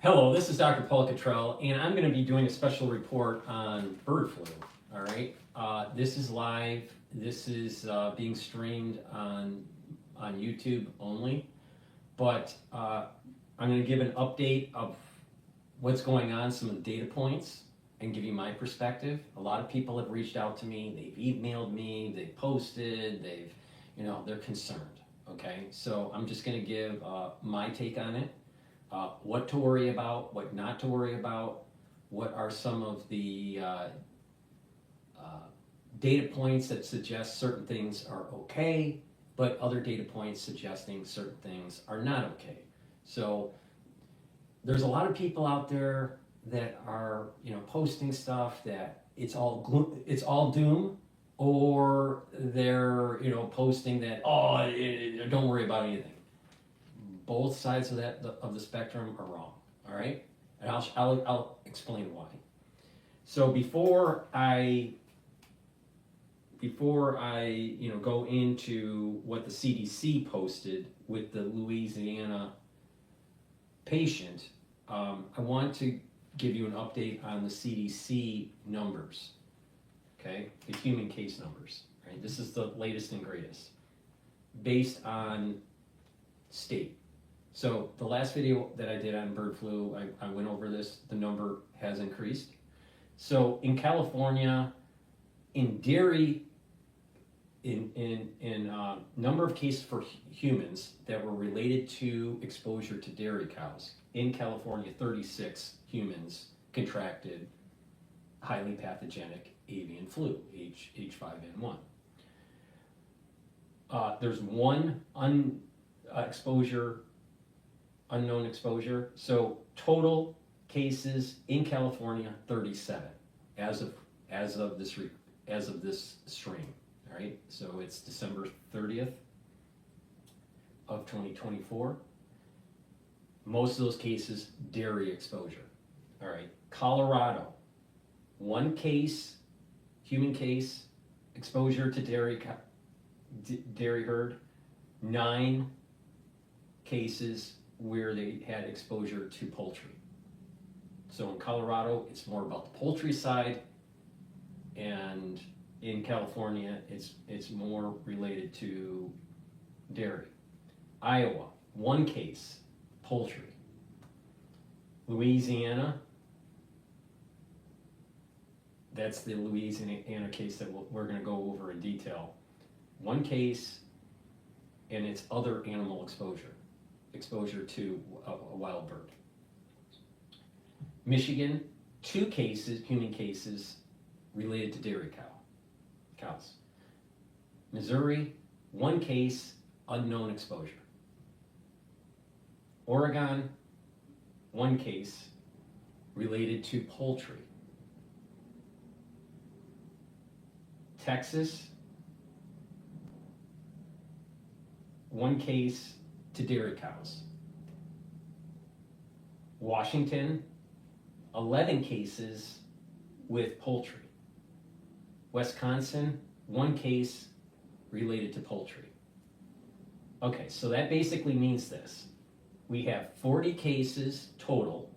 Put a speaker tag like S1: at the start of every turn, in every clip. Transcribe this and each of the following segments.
S1: Hello, this is Dr. Paul Cottrell, and I'm going to be doing a special report on bird flu. All right, this is live. This is being streamed on YouTube only, but I'm going to give an update of what's going on, some of the data points, and give you my perspective. A lot of people have reached out to me. They've emailed me. They've posted. They're concerned. Okay, so I'm just going to give my take on it. What to worry about, what not to worry about, what are some of the data points that suggest certain things are okay, but other data points suggesting certain things are not okay. So there's a lot of people out there that are posting stuff that it's all doom, or they're posting that don't worry about anything. Both sides of the spectrum are wrong. All right, and I'll explain why. So before I go into what the CDC posted with the Louisiana patient, I want to give you an update on the CDC numbers. Okay, the human case numbers. Right, this is the latest and greatest, based on state. So the last video that I did on bird flu, I went over this. The number has increased. So in California, in dairy, in number of cases for humans that were related to exposure to dairy cows, in California, 36 humans contracted highly pathogenic avian flu, H5N1. There's one unknown exposure. So total cases in California, 37 as of this stream. All right, so it's December 30th of 2024. Most of those cases, dairy exposure. All right, Colorado, one case, human case, exposure to dairy herd, 9 cases where they had exposure to poultry. So in Colorado, it's more about the poultry side, and in California, it's more related to dairy. Iowa, 1 case, poultry. Louisiana, that's the Louisiana case that we're going to go over in detail. 1 case, and it's other animal exposure to a wild bird. Michigan, 2 cases, human cases, related to dairy cows. Missouri, 1 case, unknown exposure. Oregon, 1 case, related to poultry. Texas, 1 case to dairy cows. Washington, 11 cases with poultry. Wisconsin, 1 case related to poultry. Okay, so that basically means this. We have 40 cases total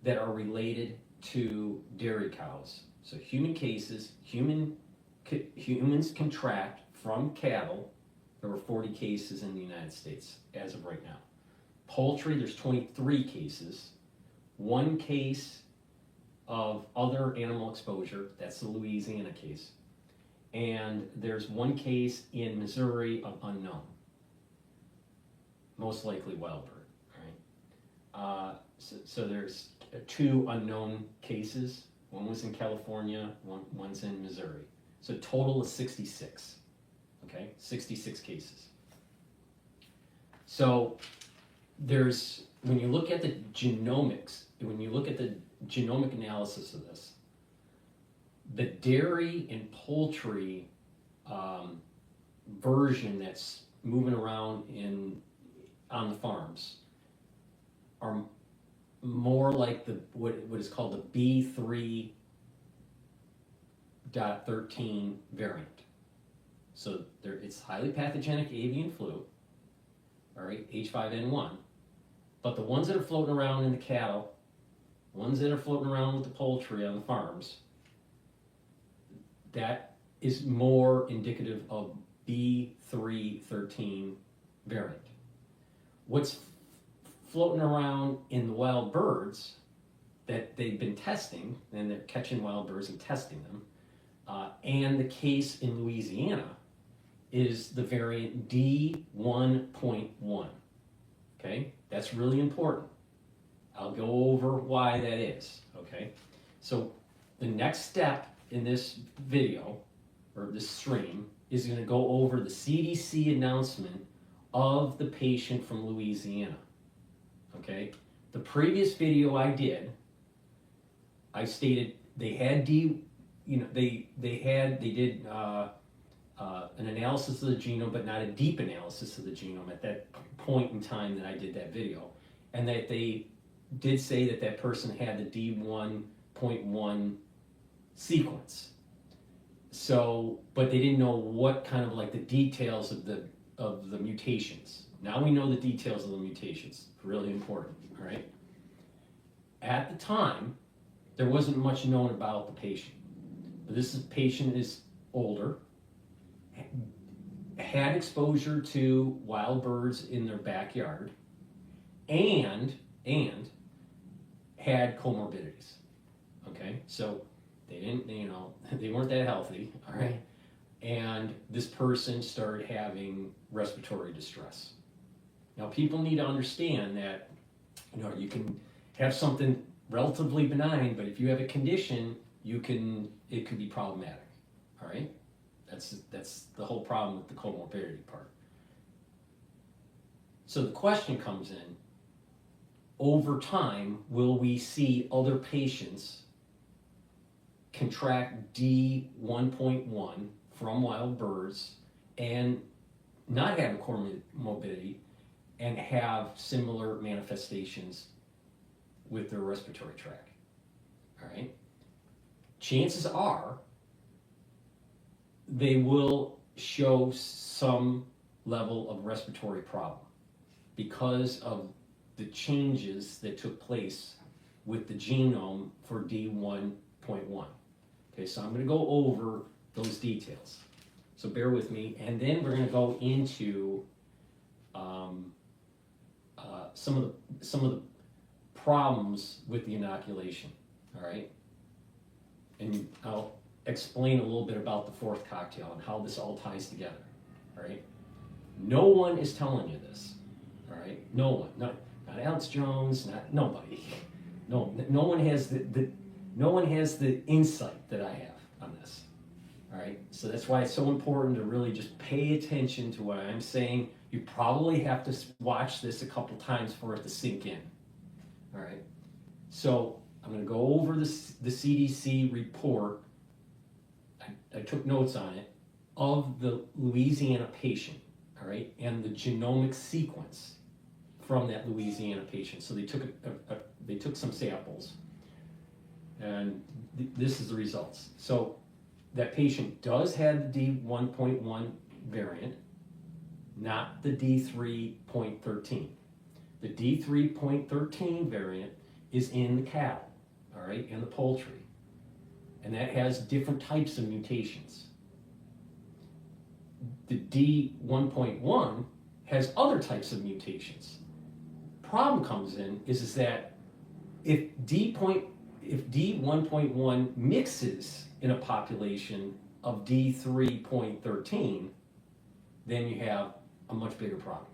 S1: that are related to dairy cows. So human cases, humans contract from cattle. There were 40 cases in the United States as of right now. Poultry, there's 23 cases. 1 case of other animal exposure, that's the Louisiana case. And there's 1 case in Missouri of unknown. Most likely wild bird, right? So there's 2 unknown cases. 1 was in California, one's in Missouri. So total is 66. Okay, 66 cases. So when you look at the genomics, when you look at the genomic analysis of this, the dairy and poultry version that's moving around on the farms are more like what is called the B3.13 variant. So it's highly pathogenic avian flu, all right, H5N1, But the ones that are floating around in the cattle, ones that are floating around with the poultry on the farms, that is more indicative of B313 variant. What's floating around in the wild birds that they've been testing, and they're catching wild birds and testing them, and the case in Louisiana is the variant D1.1. Okay, that's really important. I'll go over why that is. Okay, so the next step in this video or this stream is going to go over the CDC announcement of the patient from Louisiana. Okay, the previous video I did, I stated they had they did an analysis of the genome, but not a deep analysis of the genome at that point in time that I did that video, and that they did say that that person had the D1.1 sequence. So, but they didn't know what kind of like the details of the mutations. Now we know the details of the mutations. Really important, all right? At the time, there wasn't much known about the patient. But this patient is older, had exposure to wild birds in their backyard, and had comorbidities. Okay, so they didn't, they weren't that healthy, all right? And this person started having respiratory distress. Now, people need to understand that, you can have something relatively benign, but if you have a condition, it can be problematic, all right? That's the whole problem with the comorbidity part. So the question comes in, over time, will we see other patients contract D1.1 from wild birds and not have a comorbidity and have similar manifestations with their respiratory tract? All right? Chances are they will show some level of respiratory problem because of the changes that took place with the genome for D1.1. Okay, so I'm going to go over those details. So bear with me, and then we're going to go into some of the problems with the inoculation. All right, and I'll explain a little bit about the fourth cocktail and how this all ties together. All right, no one is telling you this. All right, no one, not Alex Jones, nobody. No one has the insight that I have on this. All right, so that's why it's so important to really just pay attention to what I'm saying. You probably have to watch this a couple times for it to sink in. All right, so I'm going to go over the CDC report. I took notes on it of the Louisiana patient. All right, and the genomic sequence from that Louisiana patient. So they took some samples, and this is the results. So that patient does have the D1.1 variant, not the D3.13. The D3.13 variant is in the cattle, all right, and the poultry, and that has different types of mutations. The D1.1 has other types of mutations. Problem comes in is that if D1.1 mixes in a population of D3.13, then you have a much bigger problem.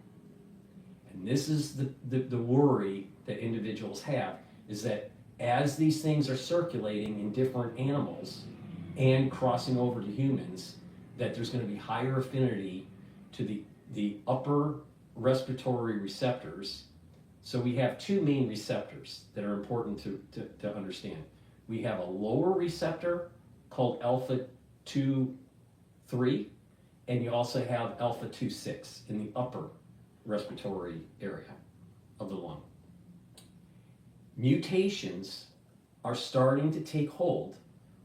S1: And this is the worry that individuals have, is that as these things are circulating in different animals and crossing over to humans, that there's going to be higher affinity to the upper respiratory receptors. So we have two main receptors that are important to understand. We have a lower receptor called alpha-2/3, and you also have alpha-2/6 in the upper respiratory area of the lung. Mutations are starting to take hold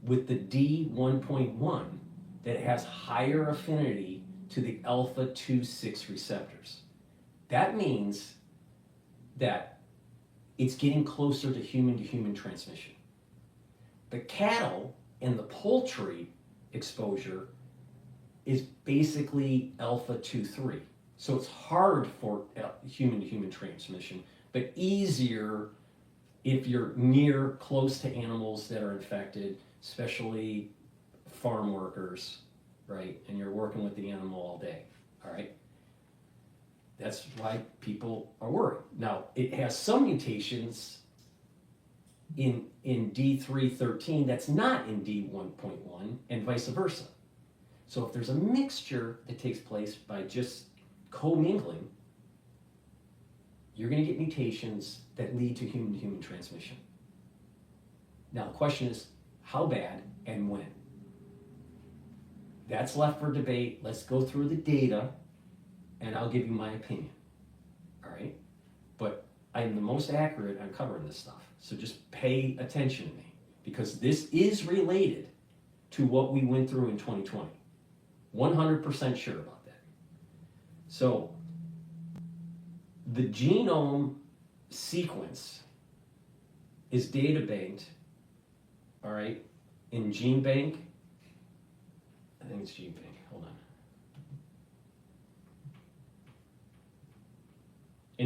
S1: with the D1.1 that has higher affinity to the alpha-2/6 receptors. That means that it's getting closer to human transmission. The cattle and the poultry exposure is basically alpha 2-3. So it's hard for human-to-human transmission, but easier if you're close to animals that are infected, especially farm workers, right? And you're working with the animal all day, all right? That's why people are worried. Now, it has some mutations in D313 that's not in D1.1 and vice versa. So if there's a mixture that takes place by just commingling, you're going to get mutations that lead to human-to-human transmission. Now the question is, how bad and when? That's left for debate. Let's go through the data and I'll give you my opinion, all right? But I'm the most accurate on covering this stuff, so just pay attention to me, because this is related to what we went through in 2020. 100% sure about that. So the genome sequence is data banked, all right, in GeneBank. I think it's GeneBank, hold on. A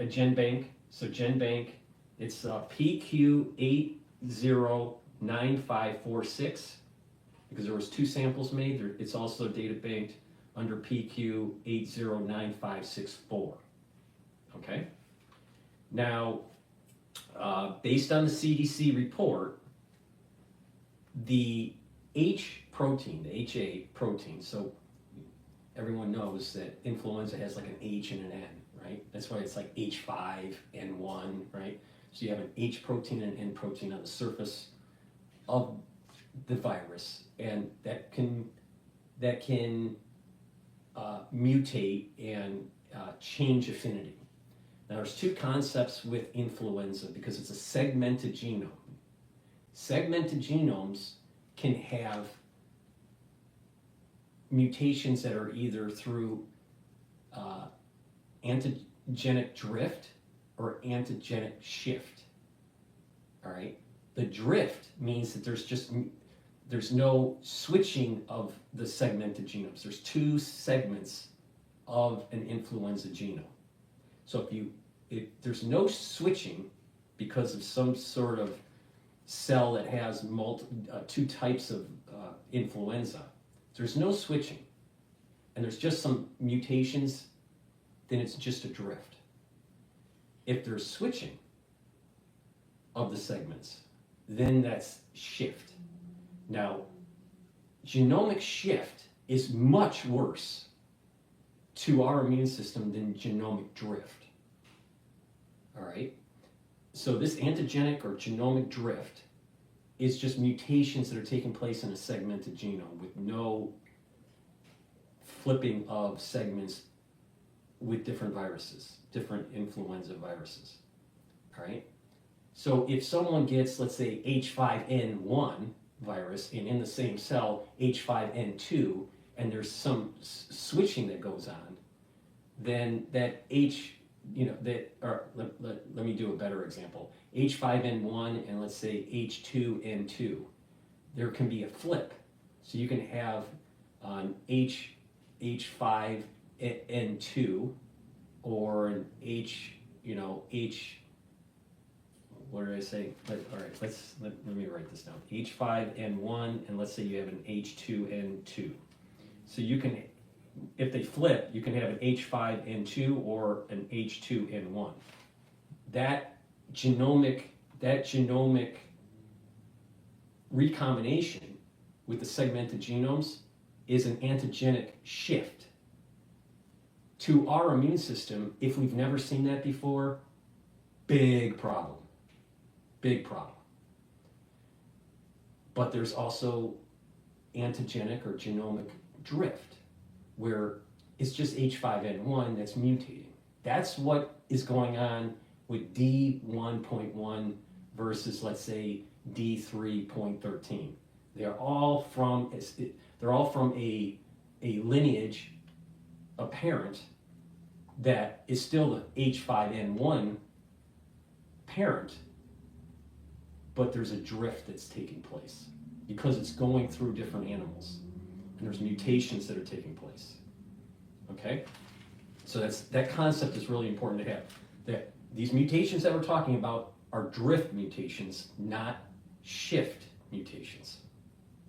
S1: GenBank. So GenBank, it's PQ809546, because there was 2 samples made. It's also data banked under PQ809564. Okay. Now, based on the CDC report, the H protein, the HA protein, so everyone knows that influenza has like an H and an N, right? That's why it's like H5N1, right? So you have an H protein and an N protein on the surface of the virus, and that can mutate and change affinity. Now there's 2 concepts with influenza because it's a segmented genome. Segmented genomes can have mutations that are either through antigenic drift or antigenic shift. All right. The drift means that there's no switching of the segmented genomes. There's 2 segments of an influenza genome. So if there's no switching because of some sort of cell that has 2 types of influenza, there's no switching, and there's just some mutations, then it's just a drift. If there's switching of the segments, then that's shift. Now, genomic shift is much worse to our immune system than genomic drift. All right? So this antigenic or genomic drift is just mutations that are taking place in a segmented genome with no flipping of segments with different viruses, different influenza viruses. All right? So if someone gets, let's say, H5N1 virus, and in the same cell, H5N2, and there's some switching that goes on, then that let me do a better example. H5N1 and let's say H2N2, there can be a flip. So you can have an H5N2 or an what did I say? All right, let me write this down. H5N1, and let's say you have an H2N2. So you can, if they flip, you can have an H5N2 or an H2N1. That genomic recombination with the segmented genomes is an antigenic shift. To our immune system, if we've never seen that before, big problem. Big problem. But there's also antigenic or genomic drift, where it's just H5N1 that's mutating. That's what is going on with D1.1 versus, let's say, D3.13. They're all from a lineage, a parent that is still the H5N1 parent, but there's a drift that's taking place because it's going through different animals and there's mutations that are taking place. Okay? So that concept is really important to have. That these mutations that we're talking about are drift mutations, not shift mutations.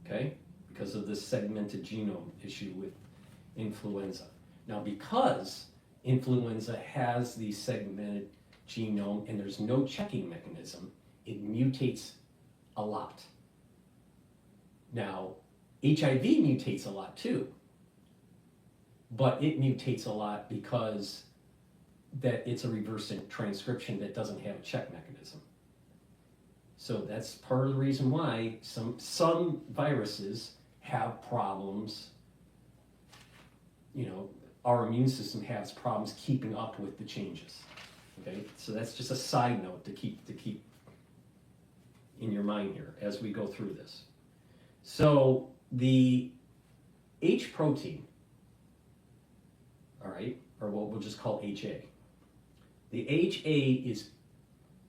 S1: Okay? Because of this segmented genome issue with influenza. Now, because influenza has the segmented genome and there's no checking mechanism, it mutates a lot. Now, HIV mutates a lot too, but it mutates a lot because that it's a reverse transcription that doesn't have a check mechanism. So that's part of the reason why some viruses have problems. You know, our immune system has problems keeping up with the changes. Okay, so that's just a side note to keep in your mind here as we go through this. So the H protein, all right, or what we'll just call HA. The HA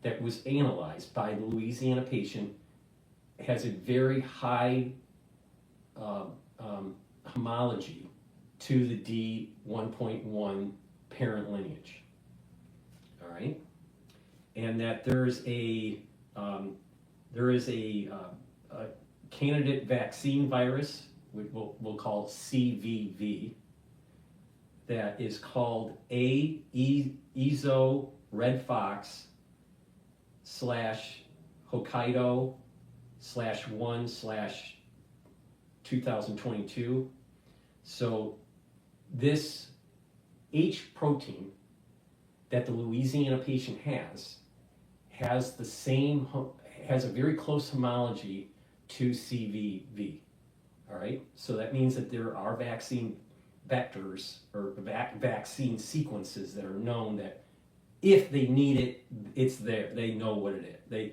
S1: that was analyzed by the Louisiana patient has a very high homology to the D1.1 parent lineage. All right, and that there is a candidate vaccine virus, which we'll call CVV, that is called Ezo Red Fox /1/2022. So this H protein that the Louisiana patient has a very close homology to CVV. All right, so that means that there are vaccine vectors or vaccine sequences that are known that if they need it, it's there. They know what it is.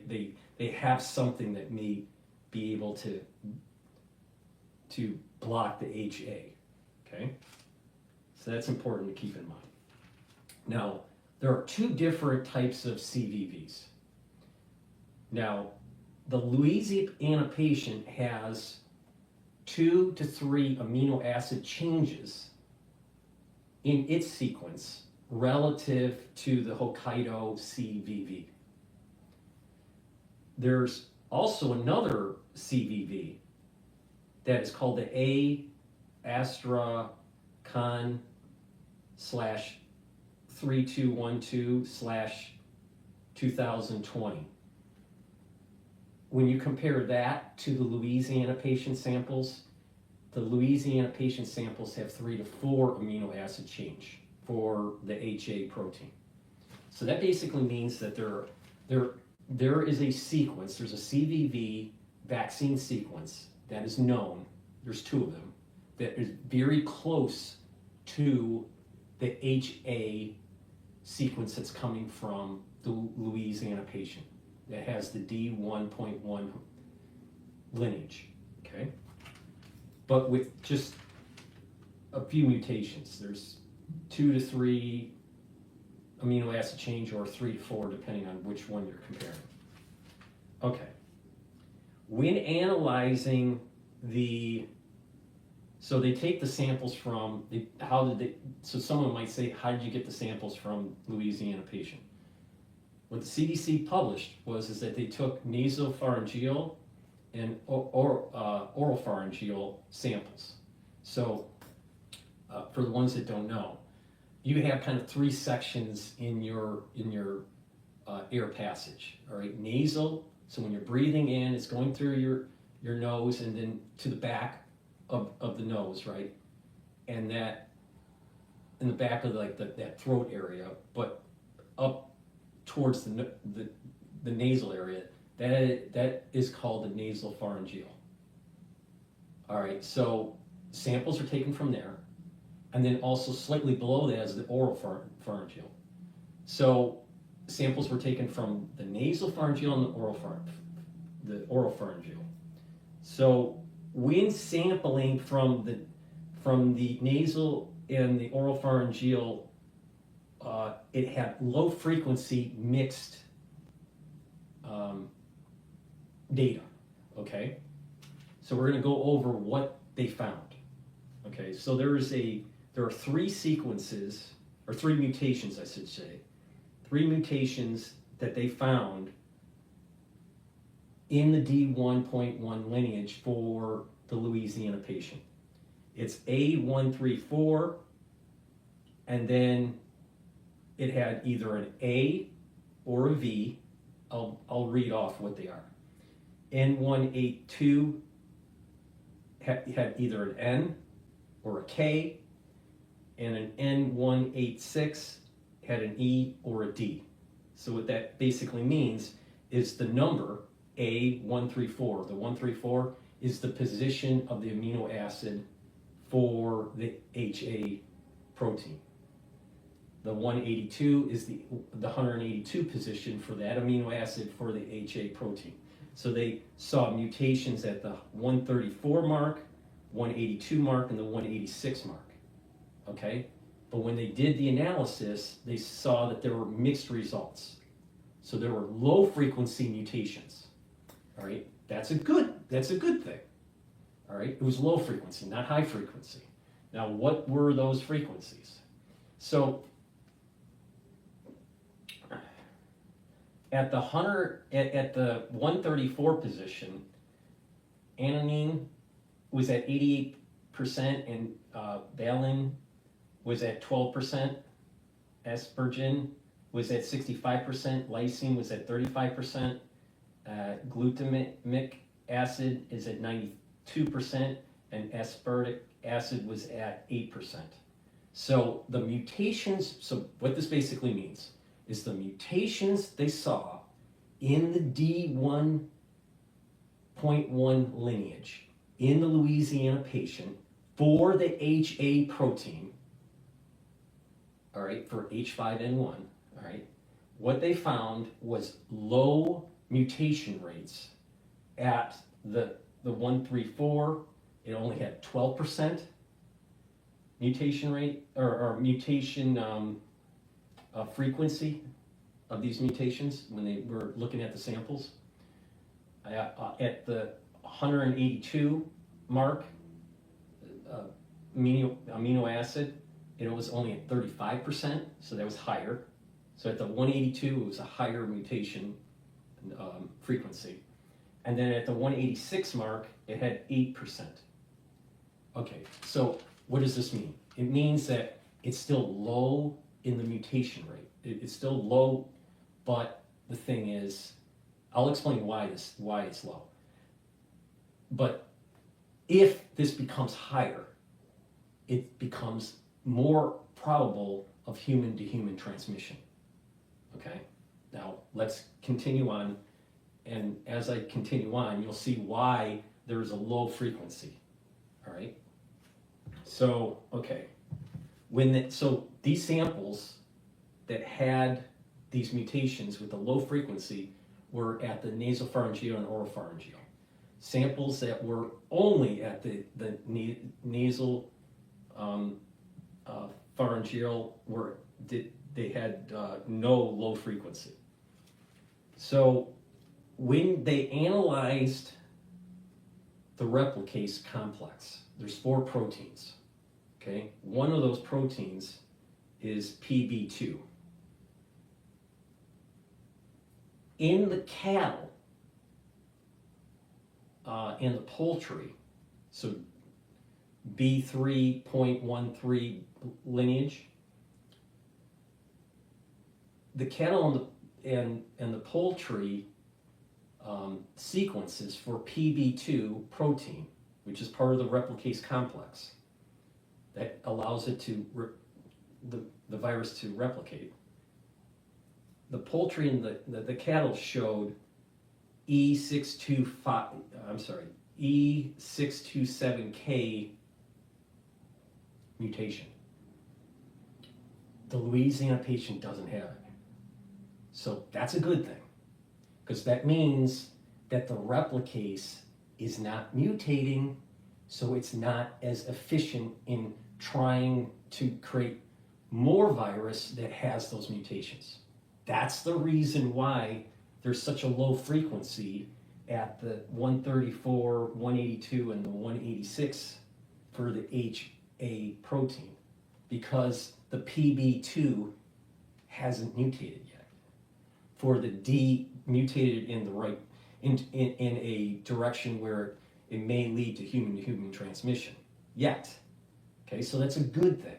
S1: They have something that may be able to block the HA. Okay, so that's important to keep in mind. Now, there are two different types of CVVs. Now, the Louisiana patient has 2 to 3 amino acid changes in its sequence relative to the Hokkaido CVV. There's also another CVV that is called the A/3212/2020. When you compare that to the Louisiana patient samples, the Louisiana patient samples have 3 to 4 amino acid change for the HA protein. So that basically means that there is a sequence, there's a CVV vaccine sequence that is known, there's 2 of them, that is very close to the HA sequence that's coming from the Louisiana patient that has the D1.1 lineage, okay? But with just a few mutations. There's 2 to 3 amino acid change or 3 to 4 depending on which one you're comparing. Okay. When analyzing so they take the samples from, so someone might say, how did you get the samples from Louisiana patient? What the CDC published is that they took nasopharyngeal and oropharyngeal samples. So for the ones that don't know, you have kind of 3 sections in your air passage. All right, nasal. So when you're breathing in, it's going through your nose and then to the back of the nose, right? And that in the back of that throat area, but up towards the nasal area, that is called the nasopharyngeal. All right, so samples are taken from there, and then also slightly below that is the oropharyngeal. So samples were taken from the nasopharyngeal and the oropharyngeal. So when sampling from the nasal and the oropharyngeal it had low frequency mixed data, okay? So we're gonna go over what they found, okay? So there are three sequences, or three mutations, I should say, three mutations that they found in the D1.1 lineage for the Louisiana patient. It's A134, and then it had either an A or a V. I'll read off what they are. N182 had either an N or a K, and an N186 had an E or a D. So what that basically means is the number A134. The 134 is the position of the amino acid for the HA protein. The 182 is the 182 position for that amino acid for the HA protein. So they saw mutations at the 134 mark, 182 mark, and the 186 mark. Okay? But when they did the analysis, they saw that there were mixed results. So there were low frequency mutations. All right? That's a good thing. All right? It was low frequency, not high frequency. Now, what were those frequencies? So at the 134 position, adenine was at 88%, and valine was at 12%, asparagine was at 65%, lysine was at 35%, glutamic acid is at 92%, and aspartic acid was at 8%. So the mutations, so what this basically means is the mutations they saw in the D1.1 lineage in the Louisiana patient for the HA protein, all right, for H5N1, all right, what they found was low mutation rates at the 134. It only had 12% mutation rate, or mutation frequency of these mutations when they were looking at the samples. At the 182 mark, amino acid, it was only at 35%, so that was higher. So at the 182, it was a higher mutation frequency. And then at the 186 mark, it had 8%. Okay, so what does this mean? It means that it's still low in the mutation rate. It's still low, but the thing is, I'll explain why it's low. But if this becomes higher, it becomes more probable of human to human transmission. Okay? Now, let's continue on. And as I continue on, you'll see why there's a low frequency. All right? So, okay. So these samples that had these mutations with the low frequency were at the nasopharyngeal and oropharyngeal. Samples that were only at the nasal pharyngeal they had no low frequency. So when they analyzed the replicase complex, there's 4 proteins. Okay, one of those proteins is PB2. In the cattle and the poultry, so B3.13 lineage, the cattle and the poultry sequences for PB2 protein, which is part of the replicase complex that allows it to the virus to replicate. The poultry and the cattle showed E627K mutation. The Louisiana patient doesn't have it. So that's a good thing, because that means that the replicase is not mutating, so it's not as efficient in trying to create more virus that has those mutations. That's the reason why there's such a low frequency at the 134, 182, and the 186 for the HA protein, because the PB2 hasn't mutated yet. For the D mutated in the right, in a direction where it may lead to human transmission yet. Okay, so that's a good thing.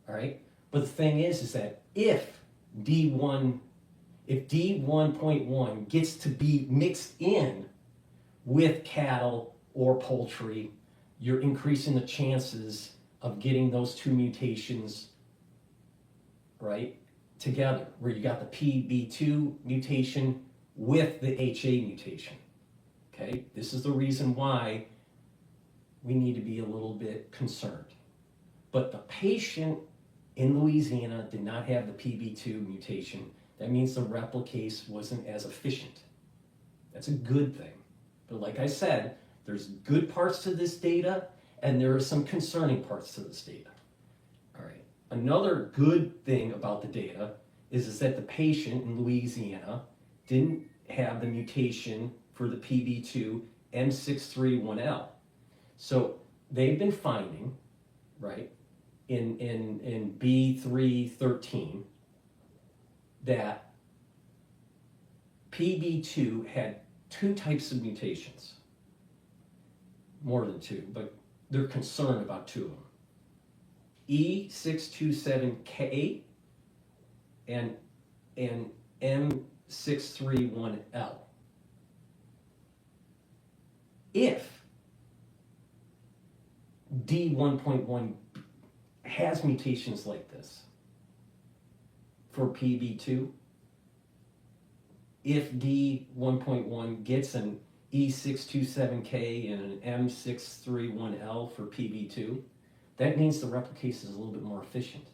S1: All right, but the thing is that if D1.1 gets to be mixed in with cattle or poultry, you're increasing the chances of getting those two mutations, right, together, where you got the PB2 mutation with the HA mutation. Okay, this is the reason why we need to be a little bit concerned. But the patient in Louisiana did not have the PB2 mutation. That means the replicase wasn't as efficient. That's a good thing. But like I said, there's good parts to this data and there are some concerning parts to this data. All right. Another good thing about the data is that the patient in Louisiana didn't have the mutation for the PB2 M631L. So they've been finding, right, in B313 that PB2 had two types of mutations, more than two, but they're concerned about two of them. E627K and M631L. If D1.1 has mutations like this for PB2, if D1.1 gets an E627K and an M631L for PB2, that means the replicase is a little bit more efficient.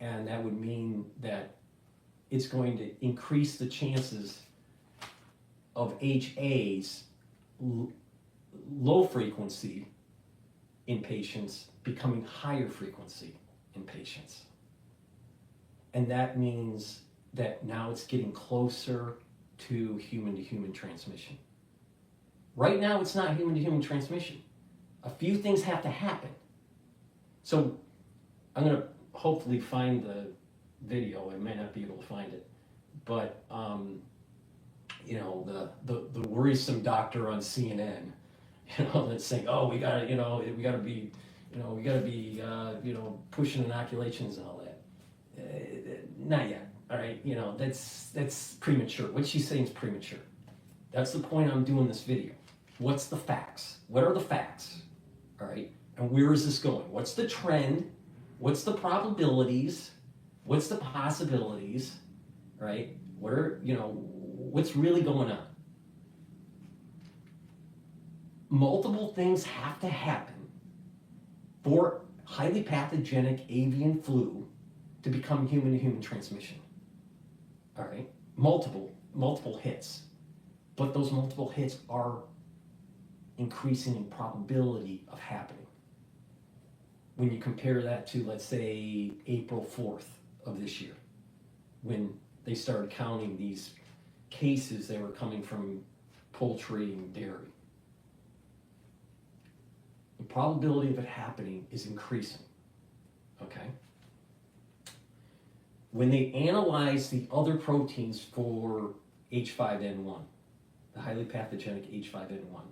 S1: And that would mean that it's going to increase the chances of HA's low frequency in patients becoming higher frequency in patients. And that means that now it's getting closer to human transmission. Right now, it's not human to human a few things have to happen. So I'm going to hopefully find the video. I may not be able to find it, but you know, the worrisome doctor on CNN, you know, that's saying, oh, we gotta be pushing inoculations and all that. Not yet. All right, you know, that's premature. What she's saying is premature. That's the point I'm doing this video. What's the facts? What are the facts? All right, and where is this going? What's the trend? What's the probabilities? What's the possibilities? Right? What are, you know, what's really going on? Multiple things have to happen for highly pathogenic avian flu to become human-to-human transmission. All right, multiple hits, but those multiple hits are increasing in probability of happening. When you compare that to, let's say, April 4th of this year, when they started counting these cases that were coming from poultry and dairy. The probability of it happening is increasing, okay? When they analyze the other proteins for H5N1, the highly pathogenic H5N1,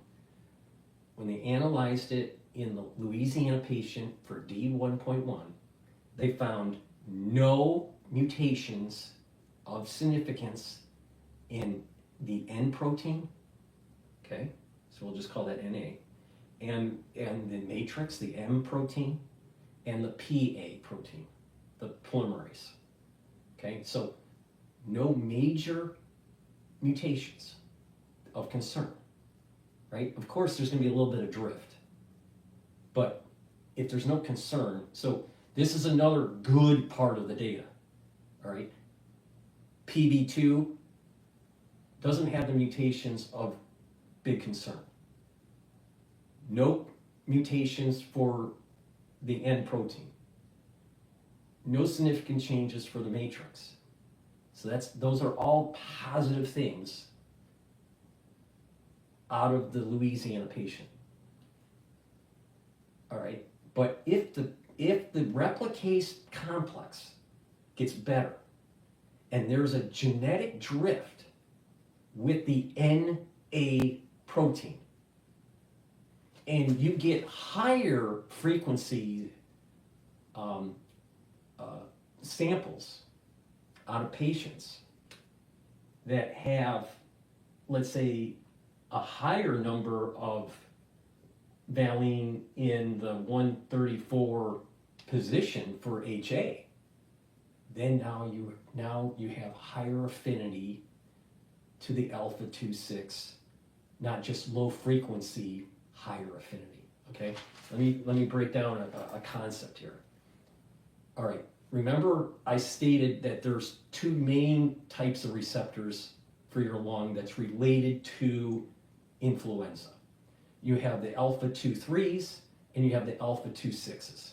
S1: when they analyzed it in the Louisiana patient for D1.1, they found no mutations of significance in the N protein, okay? So we'll just call that NA. And the matrix, the M protein, and the PA protein, the polymerase. Okay, so no major mutations of concern, right? Of course, there's going to be a little bit of drift, but if there's no concern, so this is another good part of the data, all right? PB2 doesn't have the mutations of big concern. No mutations for the N protein. no significant changes for the matrix. So those are all positive things out of the Louisiana patient. All right, but if the replicase complex gets better and there's a genetic drift with the NA protein, and you get higher frequency samples out of patients that have, let's say, a higher number of valine in the 134 position for HA, then now you have higher affinity to the alpha 2/6, not just low frequency, higher affinity. Okay, let me break down a concept here. All right, remember I stated that there's two main types of receptors for your lung that's related to influenza. You have the alpha 2/3s and you have the alpha 2/6s.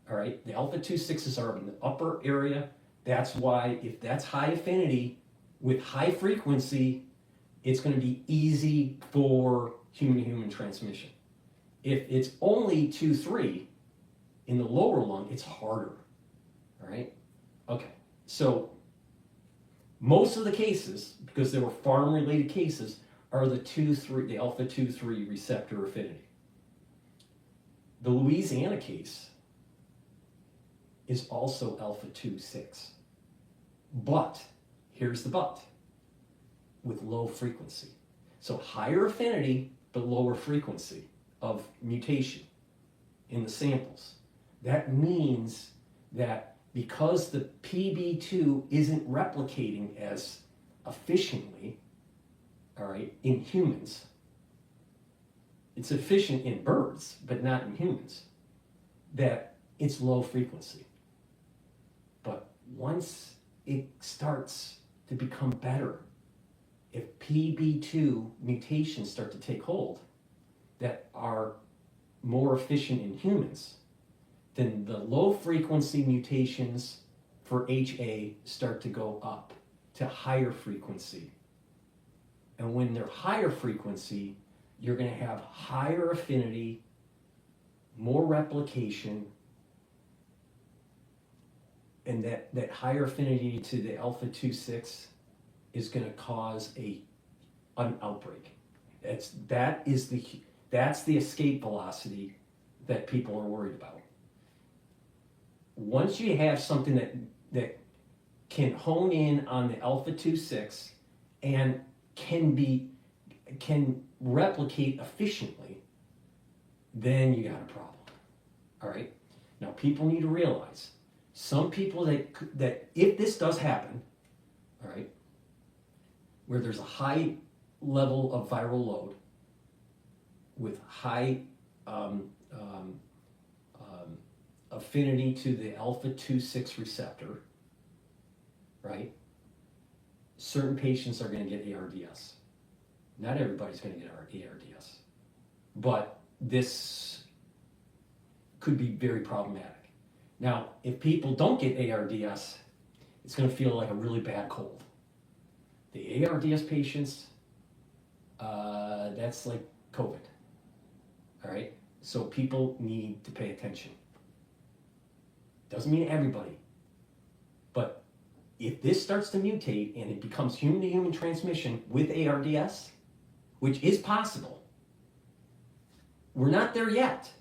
S1: All right, the alpha 2/6s are in the upper area. That's why if that's high affinity with high frequency, it's going to be easy for human-to-human transmission. If it's only 2/3 in the lower lung, it's harder. All right, okay, so most of the cases, because they were farm-related cases, are the alpha 2/3 receptor affinity. The Louisiana case is also alpha 2/6. But, here's the but, with low frequency. So higher affinity, but lower frequency of mutation in the samples. That means that because the PB2 isn't replicating as efficiently, all right, in humans, it's efficient in birds, but not in humans, that it's low frequency. But once it starts to become better, if PB2 mutations start to take hold that are more efficient in humans, then the low frequency mutations for HA start to go up to higher frequency. And when they're higher frequency, you're going to have higher affinity, more replication, and that higher affinity to the alpha 2/6 is going to cause an outbreak. That's the escape velocity that people are worried about. Once you have something that can hone in on the alpha 2/6 and can replicate efficiently, then you got a problem. All right. Now people need to realize some people that if this does happen, all right, where there's a high level of viral load with high affinity to the alpha 2/6 receptor, right? Certain patients are going to get ARDS. Not everybody's going to get ARDS, but this could be very problematic. Now, if people don't get ARDS, it's going to feel like a really bad cold. The ARDS patients, that's like COVID. All right, so people need to pay attention. Doesn't mean everybody, but if this starts to mutate and it becomes human-to-human transmission with ARDS, which is possible, we're not there yet.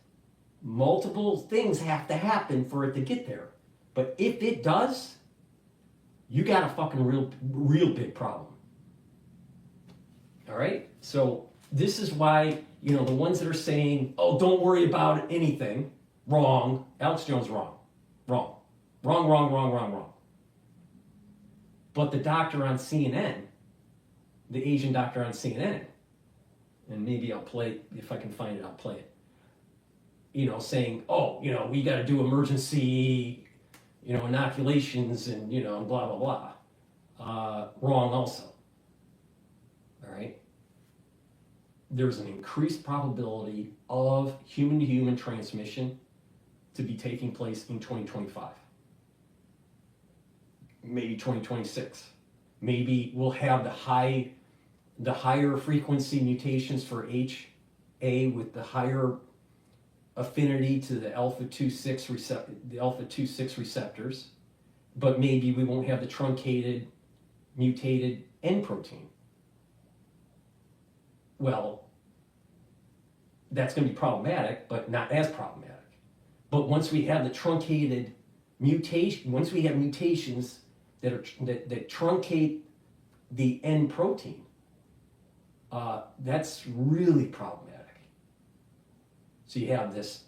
S1: Multiple things have to happen for it to get there. But if it does, you got a fucking real big problem. All right? So this is why, the ones that are saying, oh, don't worry about anything, wrong. Alex Jones, wrong. Wrong. Wrong, wrong, wrong, wrong, wrong. But the doctor on CNN, the Asian doctor on CNN, and maybe I'll play, if I can find it, I'll play it, saying, oh, we got to do emergency, inoculations and, blah, blah, blah. Wrong also. All right? There's an increased probability of human-to-human transmission to be taking place in 2025. maybe 2026. Maybe we'll have the higher frequency mutations for HA with the higher affinity to the alpha-2,6 receptors, but maybe we won't have the truncated, mutated N protein. Well, that's going to be problematic, but not as problematic. But once we have the truncated mutation, once we have mutations that truncate the N protein, that's really problematic. So you have this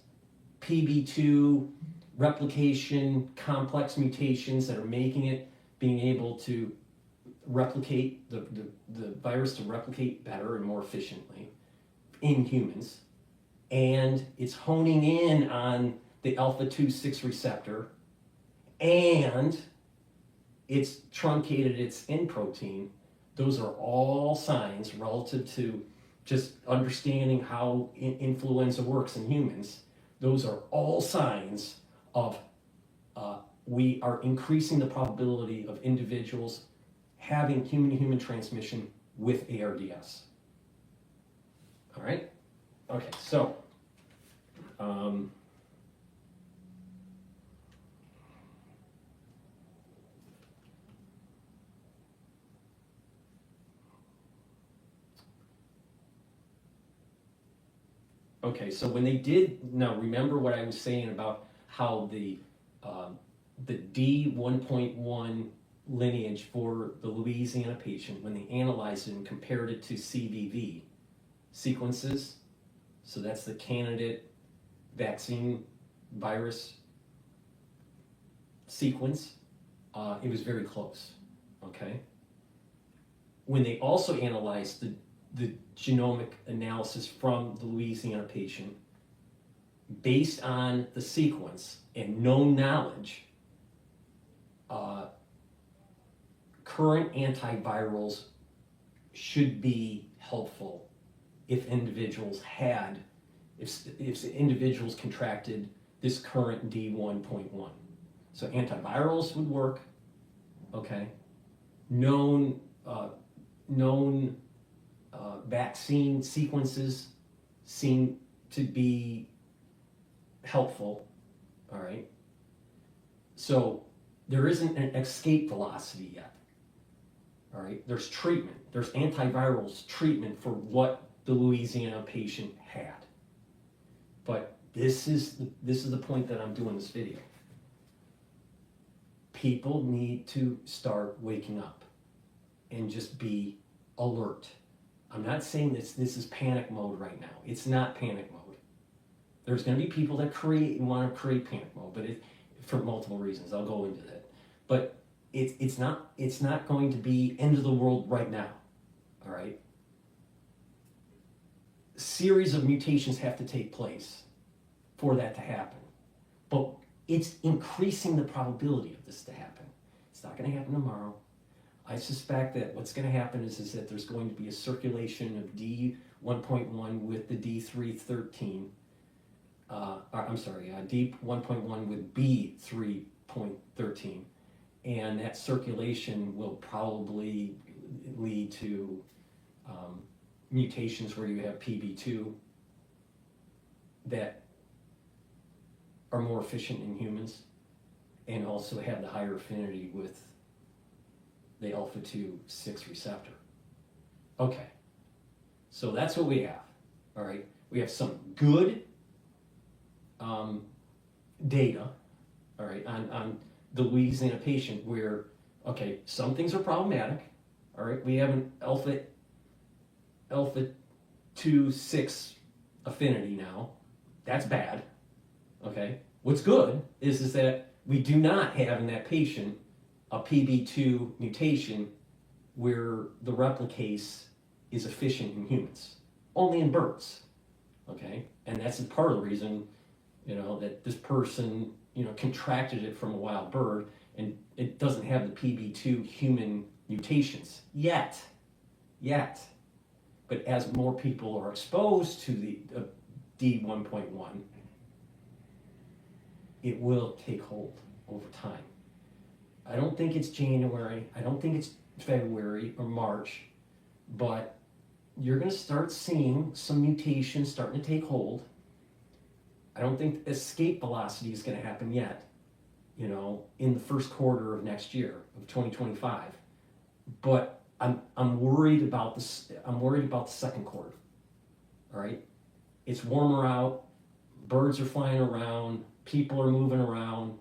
S1: PB2 replication complex mutations that are being able to replicate the virus to replicate better and more efficiently in humans, and it's honing in on the alpha-2,6 receptor, and it's truncated its N protein. Those are all signs relative to just understanding how influenza works in humans. Those are all signs of we are increasing the probability of individuals having human-to-human transmission with ARDS. All right? Okay, so okay, so when they did, now remember what I was saying about how the D1.1 lineage for the Louisiana patient, when they analyzed it and compared it to CVV sequences, so that's the candidate vaccine virus sequence, it was very close, okay? When they also analyzed the genomic analysis from the Louisiana patient, based on the sequence and known knowledge, current antivirals should be helpful if individuals contracted this current D1.1. So antivirals would work, okay? Known vaccine sequences seem to be helpful, all right? So there isn't an escape velocity yet, all right? There's treatment, there's antivirals treatment for what the Louisiana patient had. But this is the point that I'm doing this video. People need to start waking up and just be alert. I'm not saying this is panic mode right now. It's not panic mode. There's going to be people that want to create panic mode, but for multiple reasons. I'll go into that. But it's not going to be end of the world right now. All right. Series of mutations have to take place for that to happen. But it's increasing the probability of this to happen. It's not going to happen tomorrow. I suspect that what's going to happen is that there's going to be a circulation of D1.1 with the D313. D1.1 with B3.13. And that circulation will probably lead to mutations where you have PB2 that are more efficient in humans and also have the higher affinity with the alpha-2,6 receptor. Okay, so that's what we have, all right? We have some good data, all right, on the Louisiana patient where, okay, some things are problematic, all right? We have an alpha-2,6 affinity now. That's bad, okay? What's good is that we do not have in that patient a PB2 mutation where the replicase is efficient in humans, only in birds, okay? And that's part of the reason, that this person, contracted it from a wild bird and it doesn't have the PB2 human mutations yet. But as more people are exposed to the D1.1, it will take hold over time. don't think it's January. I don't think it's February or March, but you're going to start seeing some mutations starting to take hold. I don't think escape velocity is going to happen yet, in the first quarter of next year, of 2025. But I'm worried about this. I'm worried about the second quarter. All right, it's warmer out. Birds are flying around. People are moving around.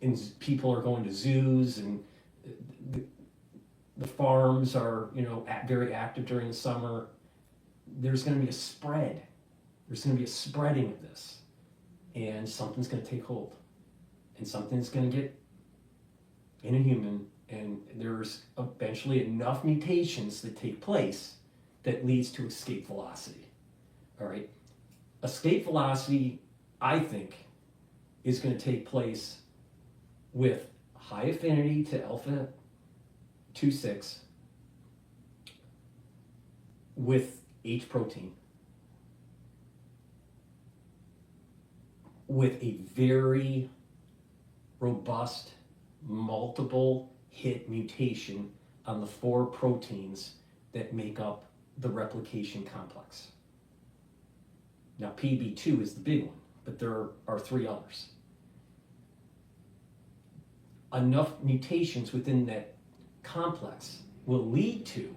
S1: And people are going to zoos, and the farms are very active during the summer. There's going to be a spread. There's going to be a spreading of this, and something's going to take hold, and something's going to get in a human, and there's eventually enough mutations that take place that leads to escape velocity. All right, escape velocity, I think, is going to take place with high affinity to alpha 2,6 with H protein, with a very robust multiple hit mutation on the 4 proteins that make up the replication complex. Now PB2 is the big one, but there are 3 others. Enough mutations within that complex will lead to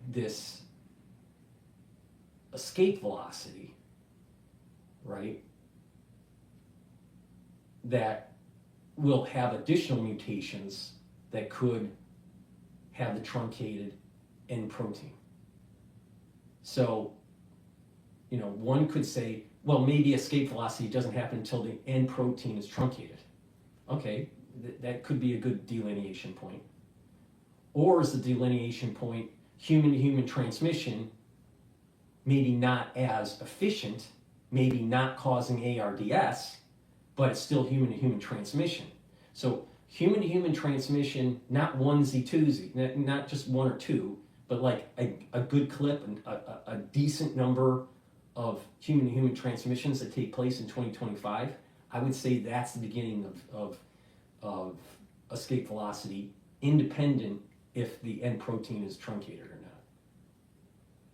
S1: this escape velocity, right? That will have additional mutations that could have the truncated N protein. So, one could say, well, maybe escape velocity doesn't happen until the N protein is truncated. Okay, that could be a good delineation point. Or is the delineation point human-to-human transmission, maybe not as efficient, maybe not causing ARDS, but it's still human-to-human transmission. So human-to-human transmission, not onesie, twosie, not just 1 or 2, but like a good clip and a decent number of human-to-human transmissions that take place in 2025, I would say that's the beginning of escape velocity, independent if the N protein is truncated or not.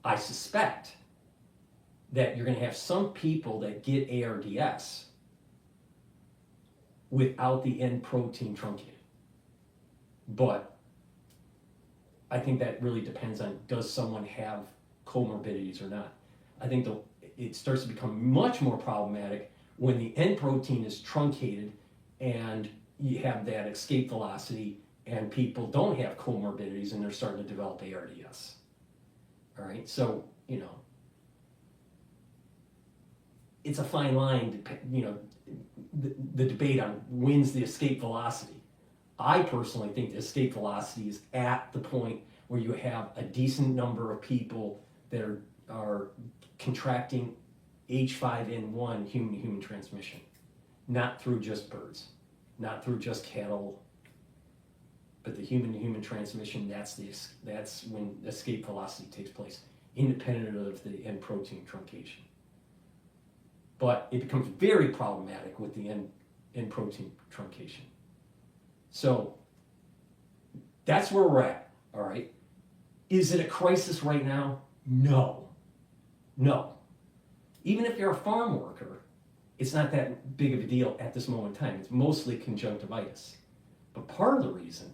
S1: I suspect that you're going to have some people that get ARDS without the N protein truncated. But I think that really depends on, does someone have comorbidities or not. I think it starts to become much more problematic when the N protein is truncated and you have that escape velocity and people don't have comorbidities and they're starting to develop ARDS. All right, so, it's a fine line, the debate on when's the escape velocity. I personally think the escape velocity is at the point where you have a decent number of people that are contracting H5N1 human-to-human transmission, not through just birds, not through just cattle, but the human-to-human transmission, that's when escape velocity takes place, independent of the N protein truncation. But it becomes very problematic with the N protein truncation. So that's where we're at, all right? Is it a crisis right now? No. Even if you're a farm worker, it's not that big of a deal at this moment in time. It's mostly conjunctivitis. But part of the reason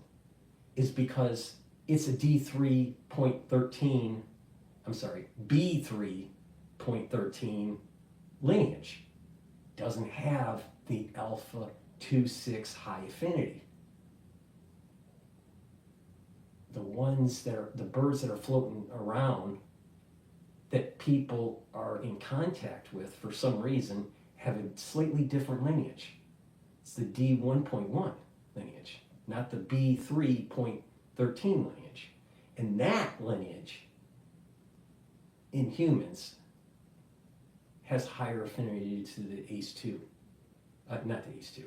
S1: is because it's a B3.13 lineage. Doesn't have the alpha 2,6 high affinity. The birds that are floating around that people are in contact with for some reason have a slightly different lineage. It's the D1.1 lineage, not the B3.13 lineage. And that lineage in humans has higher affinity to the ACE2. Not the ACE2.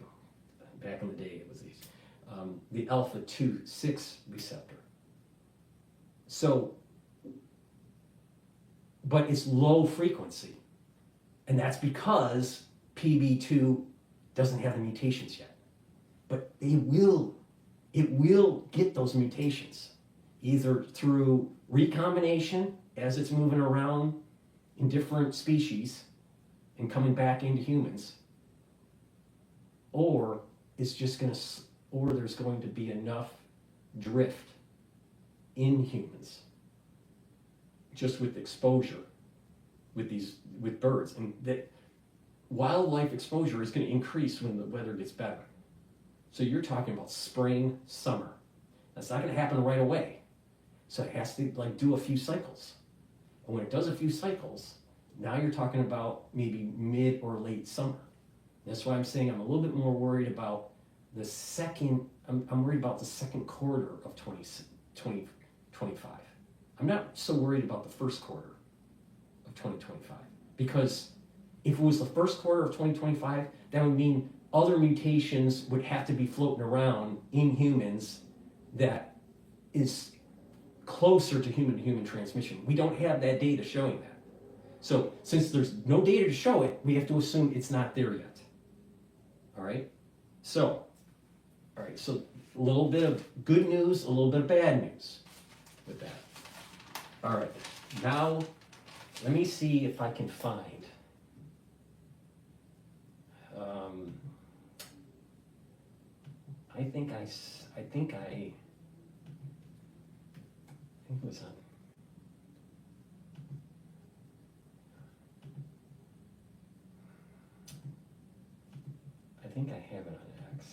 S1: Back in the day it was ACE. The alpha 2,6 receptor. So, but it's low frequency. And that's because PB2 doesn't have the mutations yet. But it will get those mutations, either through recombination as it's moving around in different species and coming back into humans, or it's just going to, or there's going to be enough drift in humans just with exposure with birds, and that wildlife exposure is going to increase when the weather gets better. So you're talking about spring, summer. That's not going to happen right away. So it has to do a few cycles. And when it does a few cycles, now you're talking about maybe mid or late summer. That's why I'm saying I'm a little bit more worried about the second, I'm worried about the second quarter of 2025. I'm not so worried about the first quarter of 2025, because if it was the first quarter of 2025, that would mean other mutations would have to be floating around in humans that is closer to human transmission. We don't have that data showing that. So since there's no data to show it, we have to assume it's not there yet. All right? So a little bit of good news, a little bit of bad news with that. All right, now let me see if I can find I think it was on. I think I have it on X.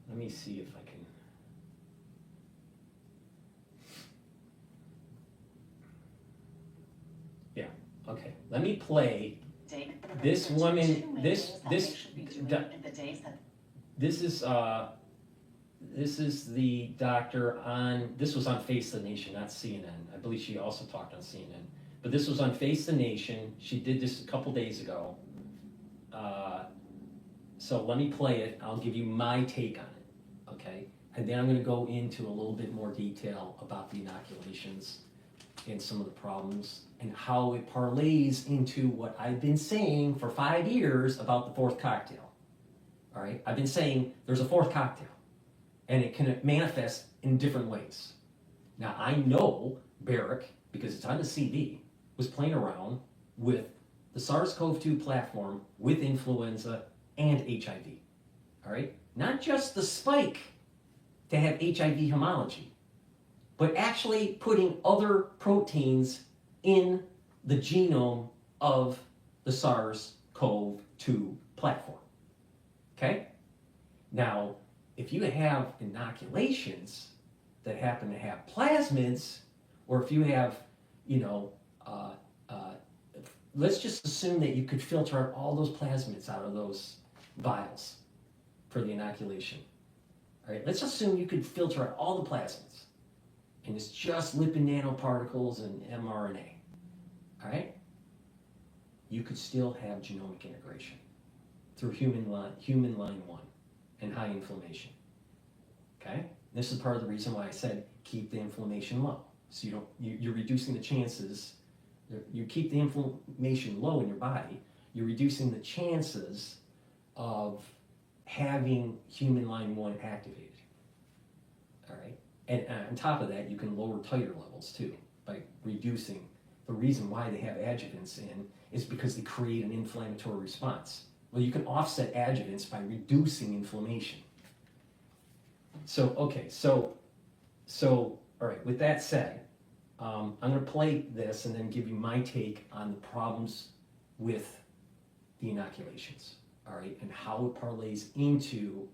S1: Let me see if I can. Yeah. Okay. Let me play. This woman, this is the doctor on, this was on Face the Nation, not CNN. I believe she also talked on CNN. But this was on Face the Nation. She did this a couple days ago. So let me play it. I'll give you my take on it, okay? And then I'm going to go into a little bit more detail about the inoculations and some of the problems and how it parlays into what I've been saying for 5 years about the fourth cocktail. All right? I've been saying there's a fourth cocktail, and it can manifest in different ways. Now, I know Barrick, because it's on the CD, was playing around with the SARS-CoV-2 platform with influenza and HIV. All right? Not just the spike to have HIV homology, but actually putting other proteins in the genome of the SARS-CoV-2 platform. Okay? Now, if you have inoculations that happen to have plasmids, or if you have, let's just assume that you could filter out all those plasmids out of those vials for the inoculation. All right, let's assume you could filter out all the plasmids, and it's just lipid nanoparticles and mRNA. All right? You could still have genomic integration through human line 1 and high inflammation. Okay? This is part of the reason why I said keep the inflammation low. So you're reducing the chances. You keep the inflammation low in your body, you're reducing the chances of having human line 1 activated. All right? And on top of that, you can lower titer levels too by reducing. The reason why they have adjuvants in is because they create an inflammatory response. Well, you can offset adjuvants by reducing inflammation. So, okay, so all right, with that said, I'm going to play this and then give you my take on the problems with the inoculations, all right, and how it parlays into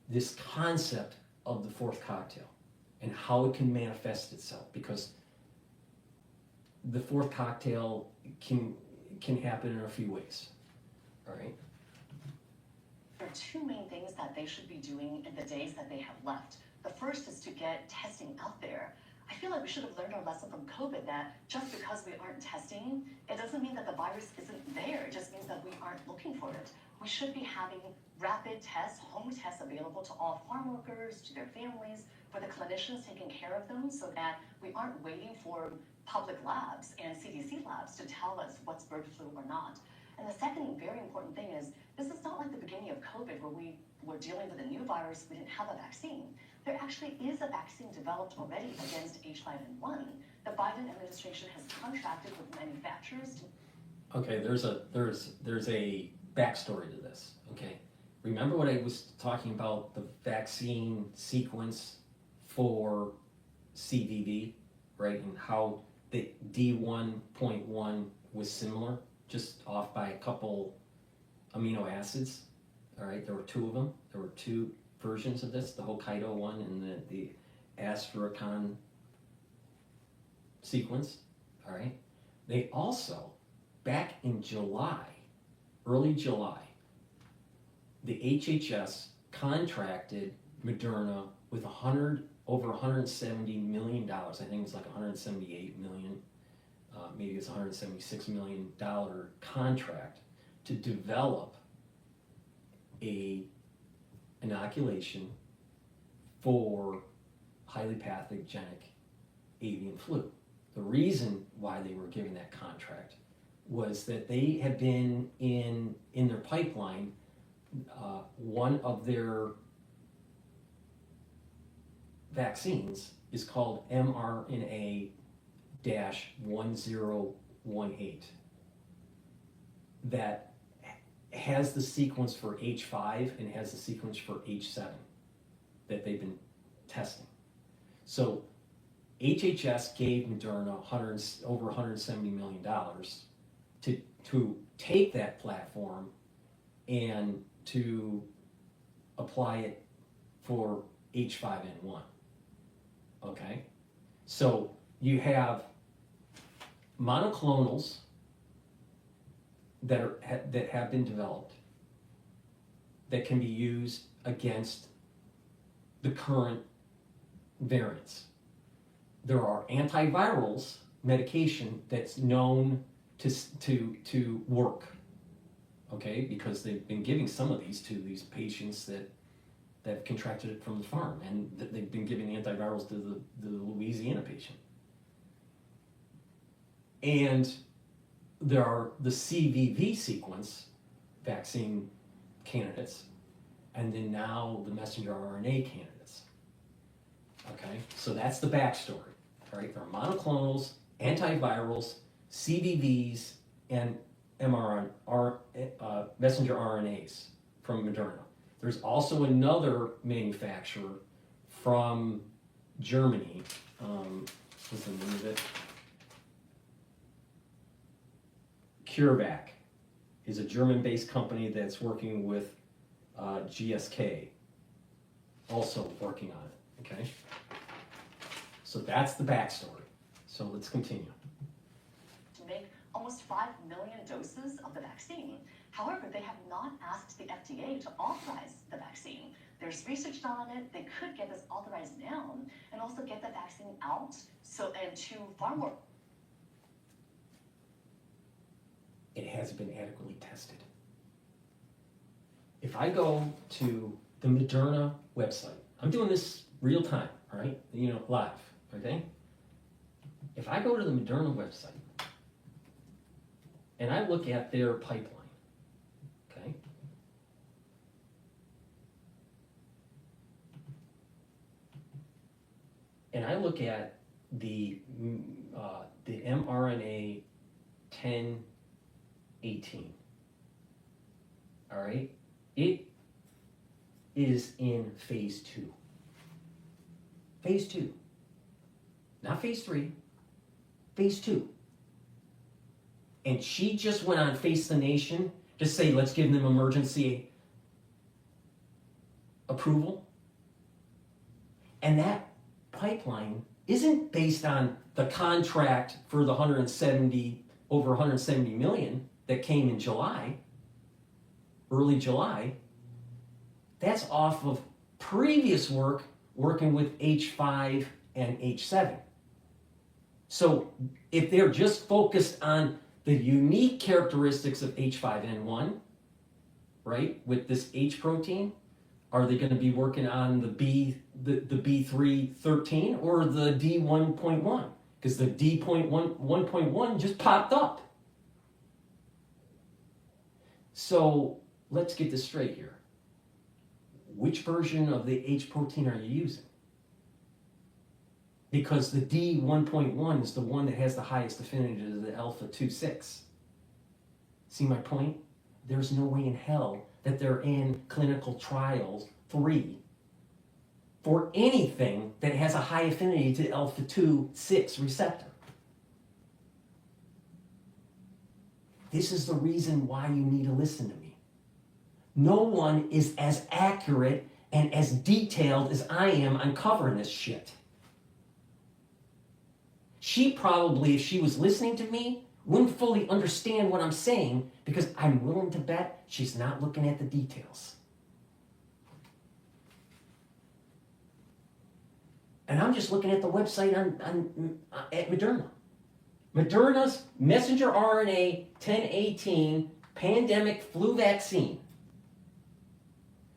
S1: this concept of the fourth cocktail and how it can manifest itself, because the fourth cocktail can happen in a few ways, all right?
S2: There are two main things that they should be doing in the days that they have left. The first is to get testing out there. I feel like we should have learned our lesson from COVID that just because we aren't testing, it doesn't mean that the virus isn't there. It just means that we aren't looking for it. We should be having rapid tests, home tests available to all farm workers, to their families, for the clinicians taking care of them, so that we aren't waiting for public labs and CDC labs to tell us what's bird flu or not. And the second very important thing is, this is not like the beginning of COVID where we were dealing with a new virus, we didn't have a vaccine. There actually is a vaccine developed already against H5N1. The Biden administration has contracted with manufacturers to...
S1: Okay, there's a backstory to this, okay? Remember what I was talking about, the vaccine sequence for CVV, right? And how the D1.1 was similar, just off by a couple amino acids, all right? There were two of them. There were two versions of this, the Hokkaido one and the Astrakhan sequence, all right? They also, back in July, early July, the HHS contracted Moderna with over $170 million. I think it's like $178 million, maybe it's $176 million contract to develop a inoculation for highly pathogenic avian flu. The reason why they were given that contract was that they had been in their pipeline, one of their vaccines is called mRNA-1018 that has the sequence for H5 and has the sequence for H7 that they've been testing. So HHS gave Moderna over $170 million to take that platform and to apply it for H5N1. Okay? So you have monoclonals that have been developed that can be used against the current variants. There are antivirals medication that's known to work, okay, because they've been giving some of these to these patients that have contracted it from the farm, and they've been giving antivirals to the Louisiana patient. And there are the CVV sequence vaccine candidates, and then now the messenger RNA candidates. Okay, so that's the backstory. All right, there are monoclonals, antivirals, CVVs, and messenger RNAs from Moderna. There's also another manufacturer from Germany. What's the name of it? CureVac is a German-based company that's working with GSK, also working on it. Okay, so that's the backstory. So let's continue.
S2: To make almost 5 million doses of the vaccine. However, they have not asked the FDA to authorize the vaccine. There's research done on it. They could get this authorized now and also get the vaccine out and to far more.
S1: It hasn't been adequately tested. If I go to the Moderna website, I'm doing this real time, all right? Live, okay? If I go to the Moderna website and I look at their pipeline, okay? And I look at the mRNA 1018, all right? It is in phase 2. Phase 2. Not phase 3, phase 2. And she just went on Face the Nation to say, let's give them emergency approval. And that pipeline isn't based on the contract for the over 170 million that came in July, early July. That's off of previous work working with H5 and H7. So if they're just focused on the unique characteristics of H5N1, right, with this H protein, are they going to be working on the B313 or the D1.1? because the D.1.1 just popped up. So let's get this straight here. Which version of the H protein are you using? Because the D.1.1 is the one that has the highest affinity to the alpha 2,6. See my point? There's no way in hell that they're in clinical trials 3 for anything that has a high affinity to alpha 2,6 receptor. This is the reason why you need to listen to me. No one is as accurate and as detailed as I am on covering this shit. She probably, if she was listening to me, wouldn't fully understand what I'm saying, because I'm willing to bet she's not looking at the details. And I'm just looking at the website at Moderna. Moderna's messenger RNA 1018 pandemic flu vaccine,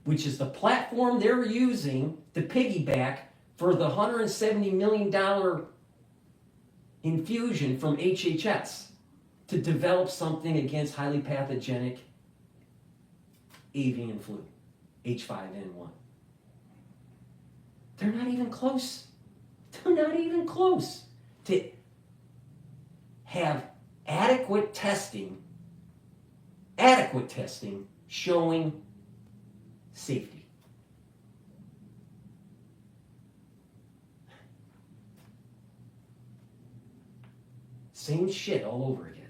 S1: which is the platform they're using to piggyback for the $170 million infusion from HHS to develop something against highly pathogenic avian flu, H5N1. They're not even close. They're not even close to have adequate testing showing safety. Same shit all over again.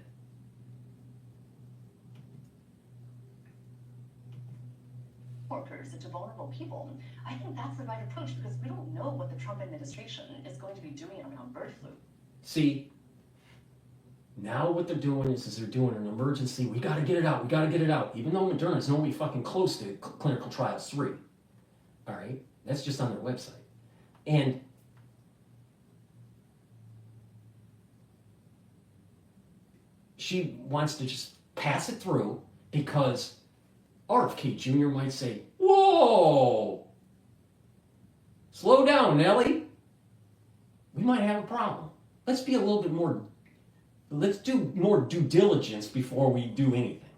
S2: Workers and to vulnerable people. I think that's the right approach, because we don't know what the Trump administration is going to be doing around bird flu.
S1: See, now what they're doing is they're doing an emergency. We got to get it out. We got to get it out. Even though Moderna's nowhere fucking close to clinical trials 3. All right, that's just on their website. And she wants to just pass it through because RFK Jr. might say, "Whoa, slow down, Nellie. We might have a problem. Let's be a little bit more, let's do more due diligence before we do anything."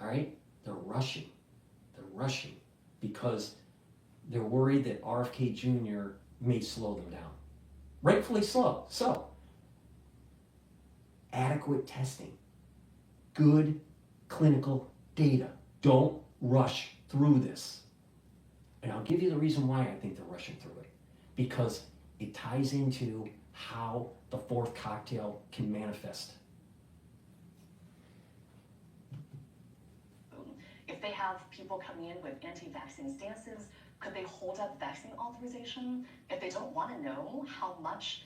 S1: All right? They're rushing. They're rushing because they're worried that RFK Jr. may slow them down. Rightfully so. So, adequate testing, good clinical data. Don't rush through this. And I'll give you the reason why I think they're rushing through it. Because it ties into how the fourth cocktail can manifest.
S2: If they have people coming in with anti-vaccine stances, could they hold up vaccine authorization? If they don't want to know how much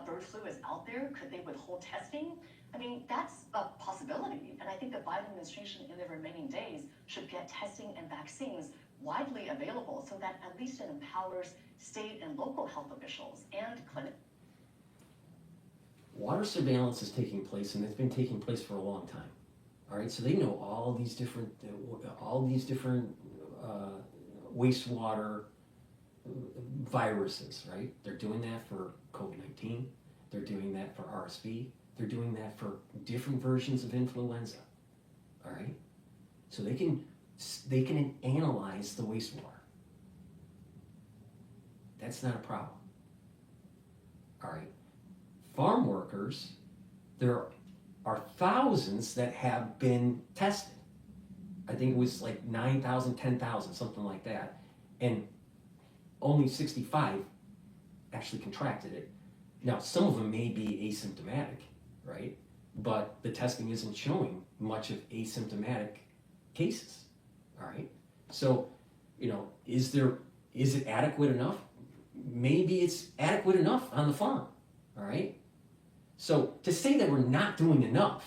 S2: bird flu is out there, could they withhold testing? I mean, that's a possibility. And I think the Biden administration in the remaining days should get testing and vaccines widely available so that at least it empowers state and local health officials and clinics.
S1: Water surveillance is taking place, and it's been taking place for a long time. All right, so they know all these different wastewater viruses, right? They're doing that for COVID-19. They're doing that for RSV. They're doing that for different versions of influenza. All right, so they can analyze the wastewater. That's not a problem. All right, farm workers, there are thousands that have been tested. I think it was like 9,000, 10,000, something like that. And only 65 actually contracted it. Now, some of them may be asymptomatic, right? But the testing isn't showing much of asymptomatic cases, all right? So, is it adequate enough? Maybe it's adequate enough on the farm, all right? So to say that we're not doing enough,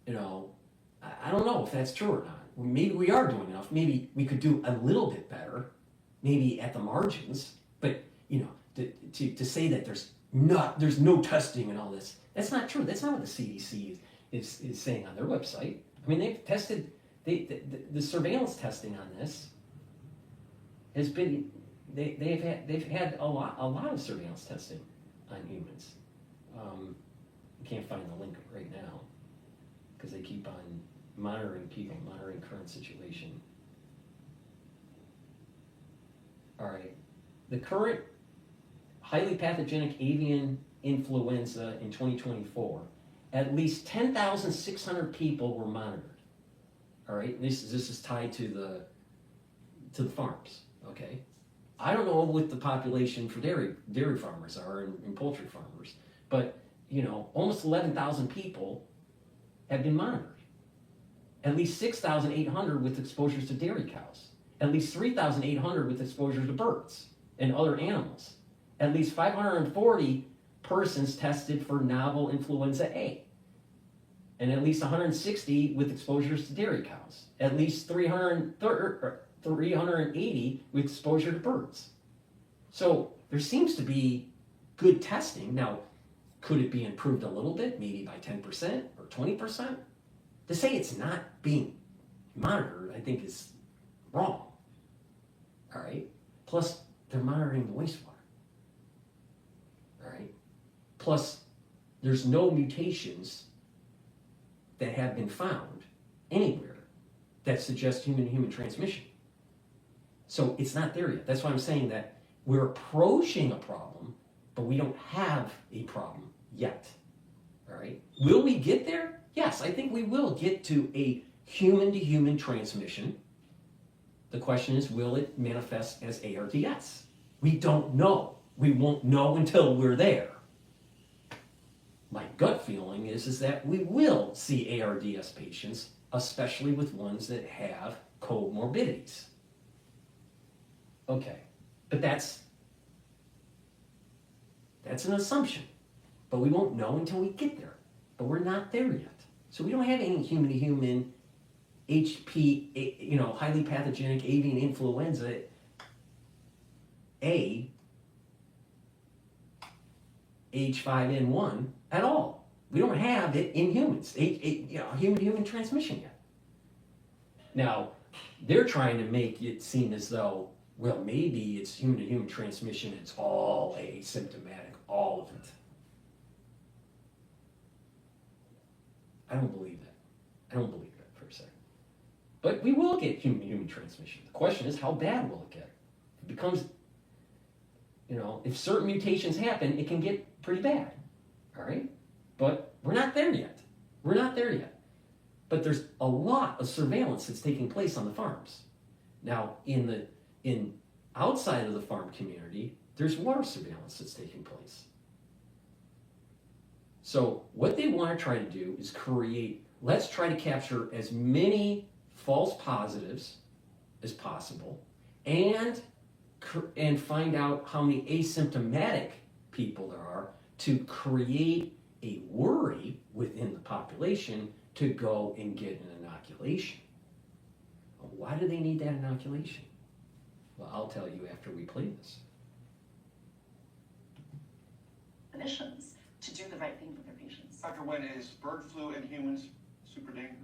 S1: I don't know if that's true or not. Maybe we are doing enough. Maybe we could do a little bit better, maybe at the margins. But to say that there's no testing and all this, that's not true. That's not what the CDC is saying on their website. I mean, they've tested the surveillance testing on this has been they've had a lot of surveillance testing. on humans. I can't find the link right now because they keep on monitoring people, monitoring current situation. All right, the current highly pathogenic avian influenza in 2024, at least 10,600 people were monitored. All right, this is tied to the farms. Okay, I don't know what the population for dairy farmers are and poultry farmers, but you know, almost 11,000 people have been monitored. At least 6,800 with exposures to dairy cows. At least 3,800 with exposure to birds and other animals. At least 540 persons tested for novel influenza A. And at least 160 with exposures to dairy cows. At least 380 with exposure to birds. So there seems to be good testing. Now, could it be improved a little bit, maybe by 10% or 20%? To say it's not being monitored, I think is wrong. All right? Plus, they're monitoring the wastewater. All right? Plus, there's no mutations that have been found anywhere that suggest human-to-human transmission. So it's not there yet. That's why I'm saying that we're approaching a problem, but we don't have a problem yet. All right? Will we get there? Yes, I think we will get to a human-to-human transmission. The question is, will it manifest as ARDS? We don't know. We won't know until we're there. My gut feeling is that we will see ARDS patients, especially with ones that have comorbidities. Okay, but that's an assumption. But we won't know until we get there. But we're not there yet. So we don't have any human-to-human HP, highly pathogenic avian influenza A, H5N1 at all. We don't have it in humans, human-to-human transmission yet. Now, they're trying to make it seem as though, well, maybe it's human-to-human transmission, it's all asymptomatic, all of it. I don't believe that. I don't believe that for a second. But we will get human-to-human transmission. The question is, how bad will it get? It becomes, if certain mutations happen, it can get pretty bad. All right? But we're not there yet. We're not there yet. But there's a lot of surveillance that's taking place on the farms. Now, outside of the farm community, there's water surveillance that's taking place. So what they want to try to do is let's try to capture as many false positives as possible and find out how many asymptomatic people there are to create a worry within the population to go and get an inoculation. Why do they need that inoculation? Well, I'll tell you after we play this.
S2: Clinicians to do the right thing for their patients.
S3: Dr. Wen, is bird flu in humans super dangerous?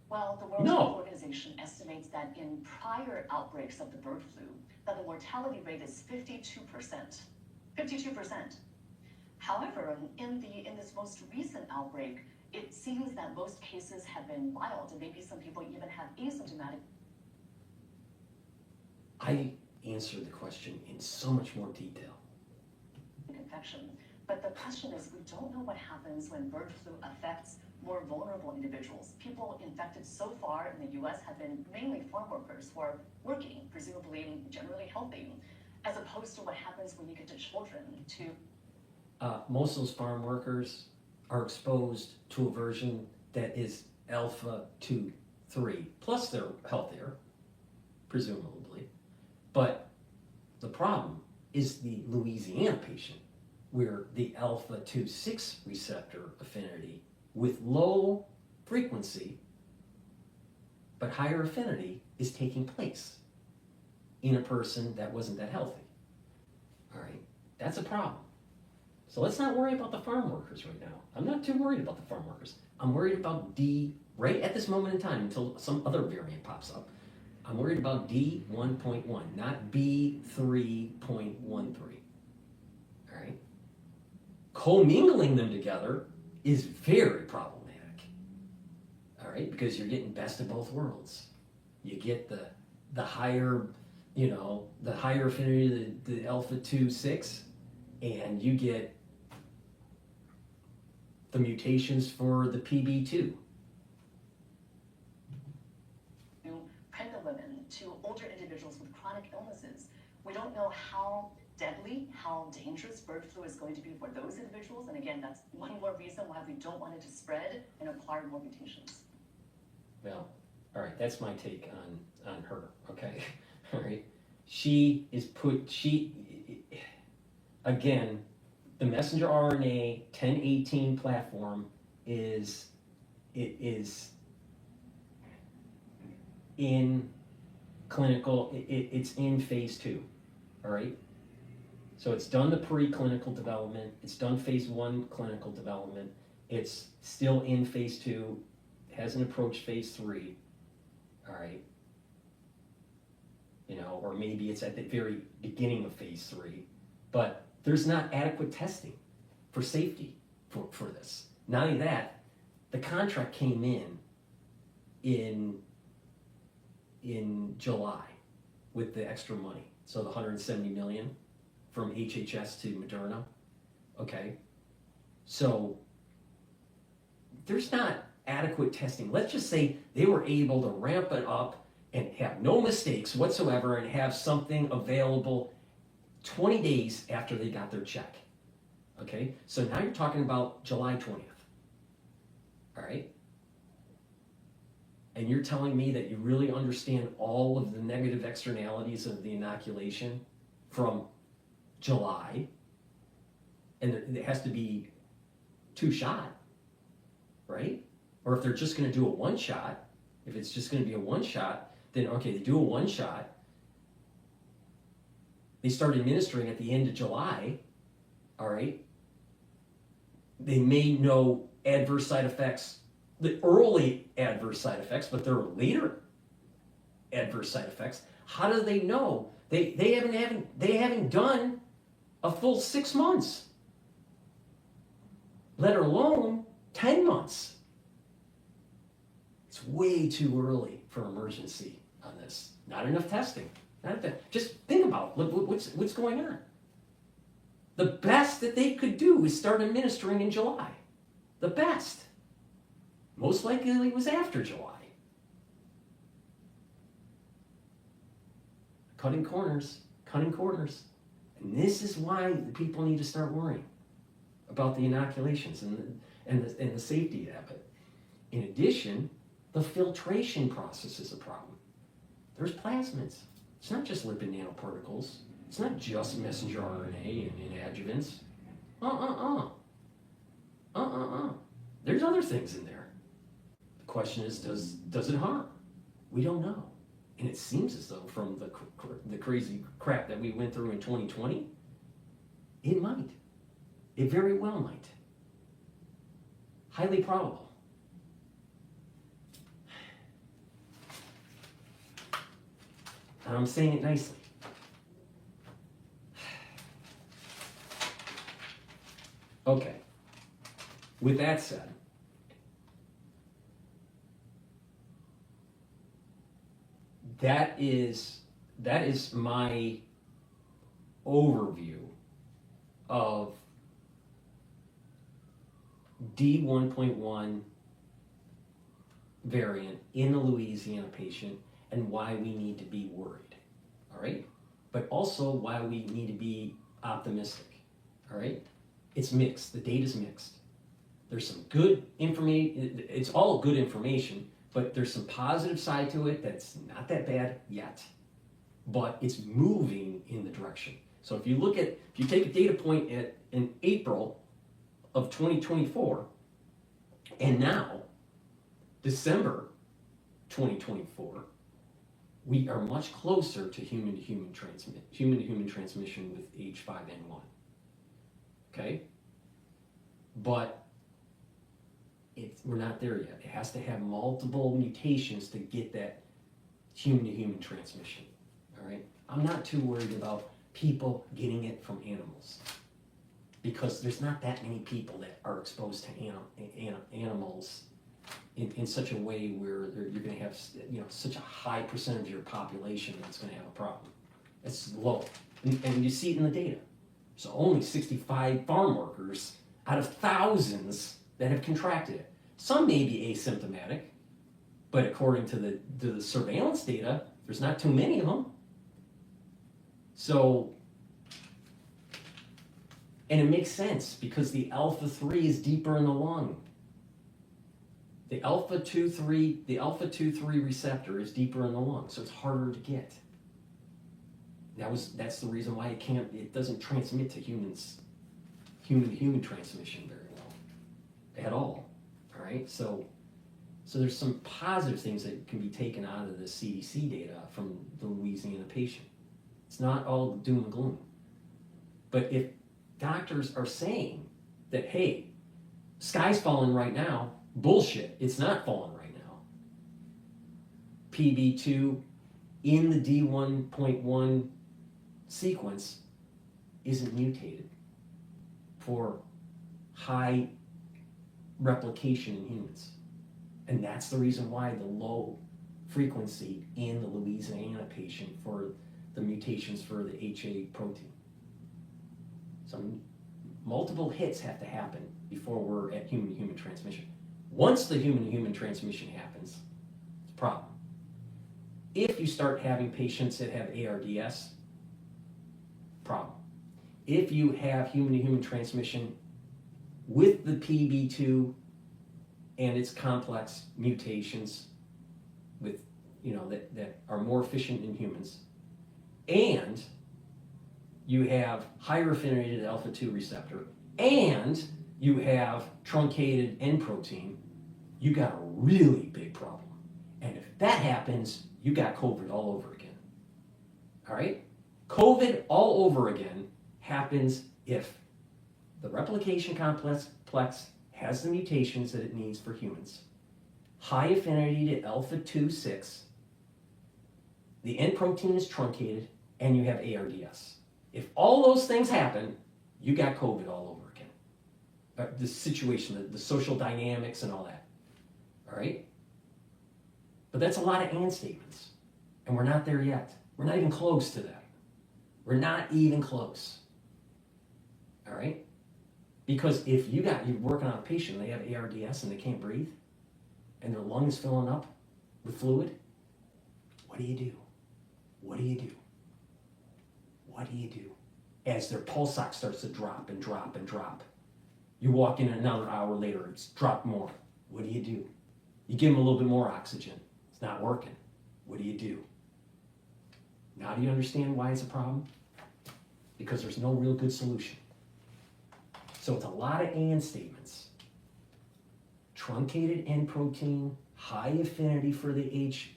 S2: Well, the World Health Organization estimates that in prior outbreaks of the bird flu, that the mortality rate is 52%. 52%. However, in this most recent outbreak, it seems that most cases have been mild, and maybe some people even have asymptomatic.
S1: I answered the question in so much more detail.
S2: Infection. But the question is, we don't know what happens when bird flu affects more vulnerable individuals. People infected so far in the US have been mainly farm workers who are working, presumably generally healthy, as opposed to what happens when you get to children
S1: most of those farm workers are exposed to a version that is alpha 2-3, plus they're healthier, presumably. But the problem is the Louisiana patient, where the alpha 2-6 receptor affinity with low frequency but higher affinity is taking place in a person that wasn't that healthy. All right, that's a problem. So let's not worry about the farm workers right now. I'm not too worried about the farm workers. I'm worried about D, right at this moment in time, until some other variant pops up. I'm worried about D1.1, not B3.13. All right? Commingling them together is very problematic. All right, because you're getting best of both worlds. You get the higher, the higher affinity, the alpha 2/6, and you get the mutations for the PB2.
S2: Pregnant women to older individuals with chronic illnesses. We don't know how deadly, how dangerous bird flu is going to be for those individuals. And again, that's one more reason why we don't want it to spread and acquire more mutations.
S1: Well, all right, that's my take on her, okay? All right. She, again, the messenger RNA 1018 platform is in clinical, it's in phase 2, all right? So it's done the preclinical development, it's done phase 1 clinical development, it's still in phase 2, hasn't approached phase 3, all right? Or maybe it's at the very beginning of phase 3, but there's not adequate testing for safety for this. Not only that, the contract came in July with the extra money. So the 170 million from HHS to Moderna. Okay. So there's not adequate testing. Let's just say they were able to ramp it up and have no mistakes whatsoever and have something available 20 days after they got their check. Okay, so now you're talking about July 20th. All right? And you're telling me that you really understand all of the negative externalities of the inoculation from July, and it has to be 2-shot, right? Or if they're just going to do a 1-shot, if it's just going to be a 1-shot, then okay, they do a 1-shot. They start administering at the end of July, all right? They may know adverse side effects, the early adverse side effects, but there are later adverse side effects. How do they know? They haven't done a full 6 months, let alone 10 months. It's way too early for emergency on this. Not enough testing. Just think about it. What's going on. The best that they could do is start administering in July. The best. Most likely it was after July. Cutting corners. And this is why the people need to start worrying about the inoculations and the safety of it. In addition, the filtration process is a problem. There's plasmids. It's not just lipid nanoparticles. It's not just messenger RNA and adjuvants. There's other things in there. The question is, does it harm? We don't know. And it seems as though from the crazy crap that we went through in 2020, it might. It very well might. Highly probable. And I'm saying it nicely. Okay. With that said, that is my overview of D1.1 variant in the Louisiana patient and why we need to be worried, all right? But also why we need to be optimistic, all right? It's mixed, the data's mixed. There's some good information, it's all good information, but there's some positive side to it that's not that bad yet, but it's moving in the direction. So if you take a data point in April of 2024, and now, December 2024, we are much closer to human-to-human transmission with H5N1. Okay? But we're not there yet. It has to have multiple mutations to get that human-to-human transmission. All right? I'm not too worried about people getting it from animals because there's not that many people that are exposed to animals in such a way where you're going to have, you know, such a high percentage of your population that's going to have a problem. It's low, and you see it in the data. So only 65 farm workers out of thousands that have contracted it. Some may be asymptomatic, but according to the surveillance data, there's not too many of them. So, and it makes sense because the alpha-3 is deeper in the lung. The alpha-2,3 receptor is deeper in the lung, so it's harder to get. That's the reason why it doesn't transmit to humans, human transmission very well, at all. All right, so there's some positive things that can be taken out of the CDC data from the Louisiana patient. It's not all doom and gloom. But if doctors are saying that, hey, sky's falling right now, bullshit, it's not falling right now. PB2 in the D1.1 sequence isn't mutated for high replication in humans. And that's the reason why the low frequency in the Louisiana patient for the mutations for the HA protein. So multiple hits have to happen before we're at human-to-human transmission. Once the human-to-human transmission happens, it's a problem. If you start having patients that have ARDS, problem. If you have human-to-human transmission with the PB2 and its complex mutations with, you know, that are more efficient in humans, and you have higher affinity to the alpha-2 receptor, and you have truncated N protein, you got a really big problem. And if that happens, you got COVID all over again. All right? COVID all over again happens if the replication complex has the mutations that it needs for humans, high affinity to alpha-2,6, the N protein is truncated, and you have ARDS. If all those things happen, you got COVID all over again. The situation, the social dynamics and all that. All right? But that's a lot of and statements. And we're not there yet. We're not even close to that. We're not even close. All right? Because if you're working on a patient, they have ARDS and they can't breathe, and their lung is filling up with fluid, what do you do? What do you do? What do you do? As their pulse ox starts to drop and drop and drop, you walk in another hour later, it's dropped more. What do? You give them a little bit more oxygen. It's not working. What do? Now do you understand why it's a problem? Because there's no real good solution. So it's a lot of and statements. Truncated N protein, high affinity for the H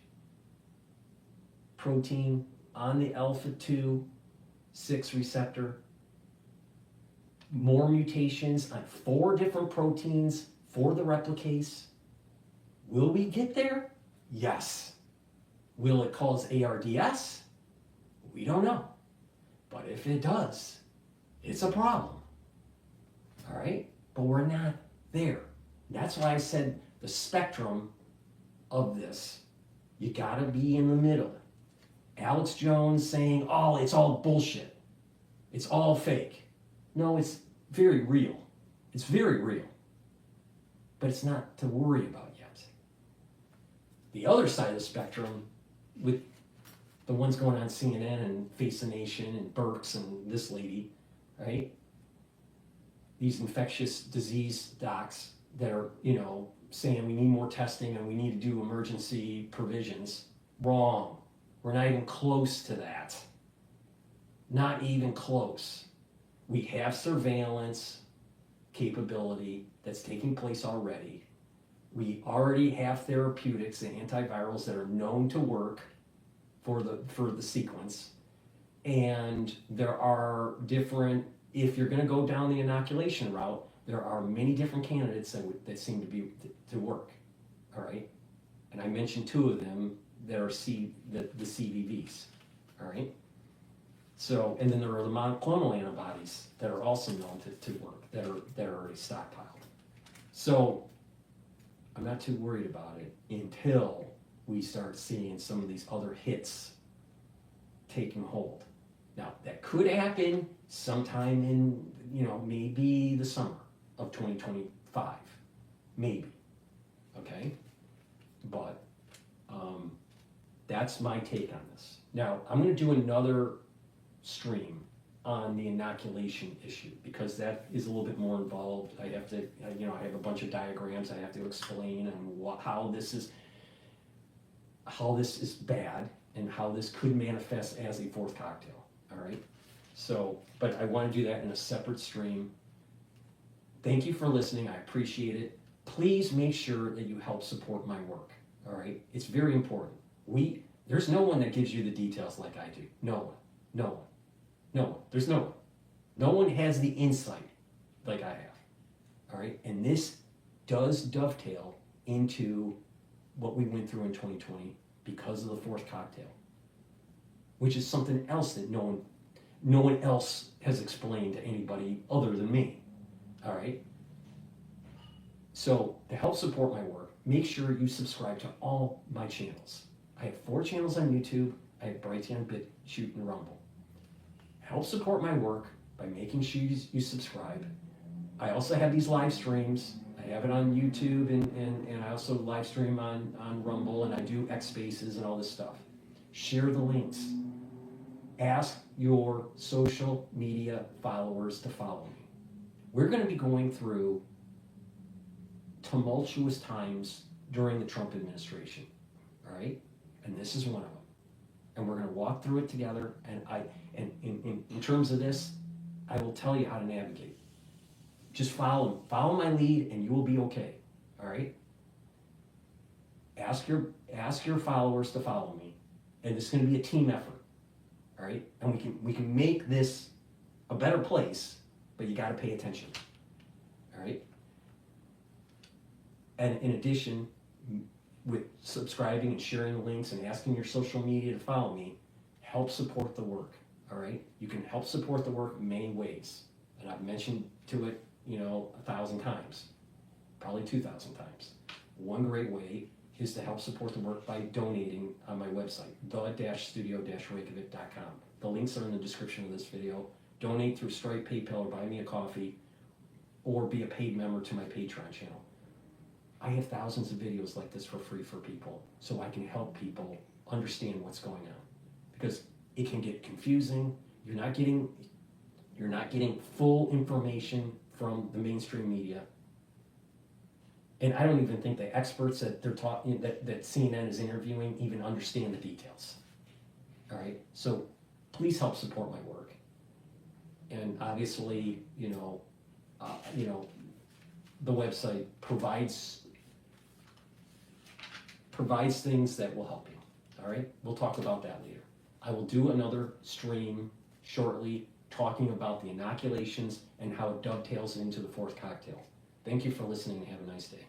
S1: protein on the alpha-2,6 receptor, more mutations on 4 different proteins for the replicase. Will we get there? Yes. Will it cause ARDS? We don't know. But if it does, it's a problem. All right? But we're not there. That's why I said the spectrum of this, you gotta be in the middle. Alex Jones saying, oh, it's all bullshit. It's all fake. No, it's very real. It's very real. But it's not to worry about yet. The other side of the spectrum, with the ones going on CNN and Face the Nation and Burks and this lady, right? These infectious disease docs that are, saying we need more testing and we need to do emergency provisions. Wrong. We're not even close to that. Not even close. We have surveillance capability that's taking place already. We already have therapeutics and antivirals that are known to work for the sequence. And there are different, if you're going to go down the inoculation route, there are many different candidates that seem to work. All right? And I mentioned 2 of them that are the CVVs. All right? So, and then there are the monoclonal antibodies that are also known to work, that are already stockpiled. So, I'm not too worried about it until we start seeing some of these other hits taking hold. Now, that could happen sometime in, maybe the summer of 2025. Maybe. Okay? But that's my take on this. Now, I'm going to do another stream on the inoculation issue because that is a little bit more involved. I have to, I have a bunch of diagrams I have to explain on how this is bad and how this could manifest as a fourth cocktail. All right. So, but I want to do that in a separate stream. Thank you for listening. I appreciate it. Please make sure that you help support my work. All right. It's very important. There's no one that gives you the details like I do. No one. There's no one. No one has the insight like I have. All right. And this does dovetail into what we went through in 2020 because of the fourth cocktail, which is something else that no one else has explained to anybody other than me. All right. So to help support my work, make sure you subscribe to all my channels. I have 4 channels on YouTube. I have Brighteon, Bitchute, and Rumble. Help support my work by making sure you subscribe. I also have these live streams. I have it on YouTube and I also live stream on Rumble, and I do X Spaces and all this stuff. Share the links. Ask your social media followers to follow me. We're going to be going through tumultuous times during the Trump administration, all right? And this is one of them. And we're going to walk through it together. And in terms of this, I will tell you how to navigate. Just follow my lead, and you will be okay. All right. Ask your followers to follow me, and it's going to be a team effort. All right. And we can make this a better place, but you got to pay attention. All right. And in addition, with subscribing and sharing the links and asking your social media to follow me, help support the work. All right. You can help support the work many ways, and I've mentioned to it 1,000 times, probably 2,000 times. One great way is to help support the work by donating on my website, the-studio-reykjavik.com. The links are in the description of this video. Donate through Stripe, PayPal, or buy me a coffee, or be a paid member to my Patreon channel. I have thousands of videos like this for free for people, so I can help people understand what's going on. Because it can get confusing. You're not getting full information from the mainstream media. And I don't even think the experts that they're talking that CNN is interviewing even understand the details. All right, so please help support my work. And obviously, the website provides things that will help you. All right, we'll talk about that later. I will do another stream shortly talking about the inoculations and how it dovetails into the fourth cocktail. Thank you for listening and have a nice day.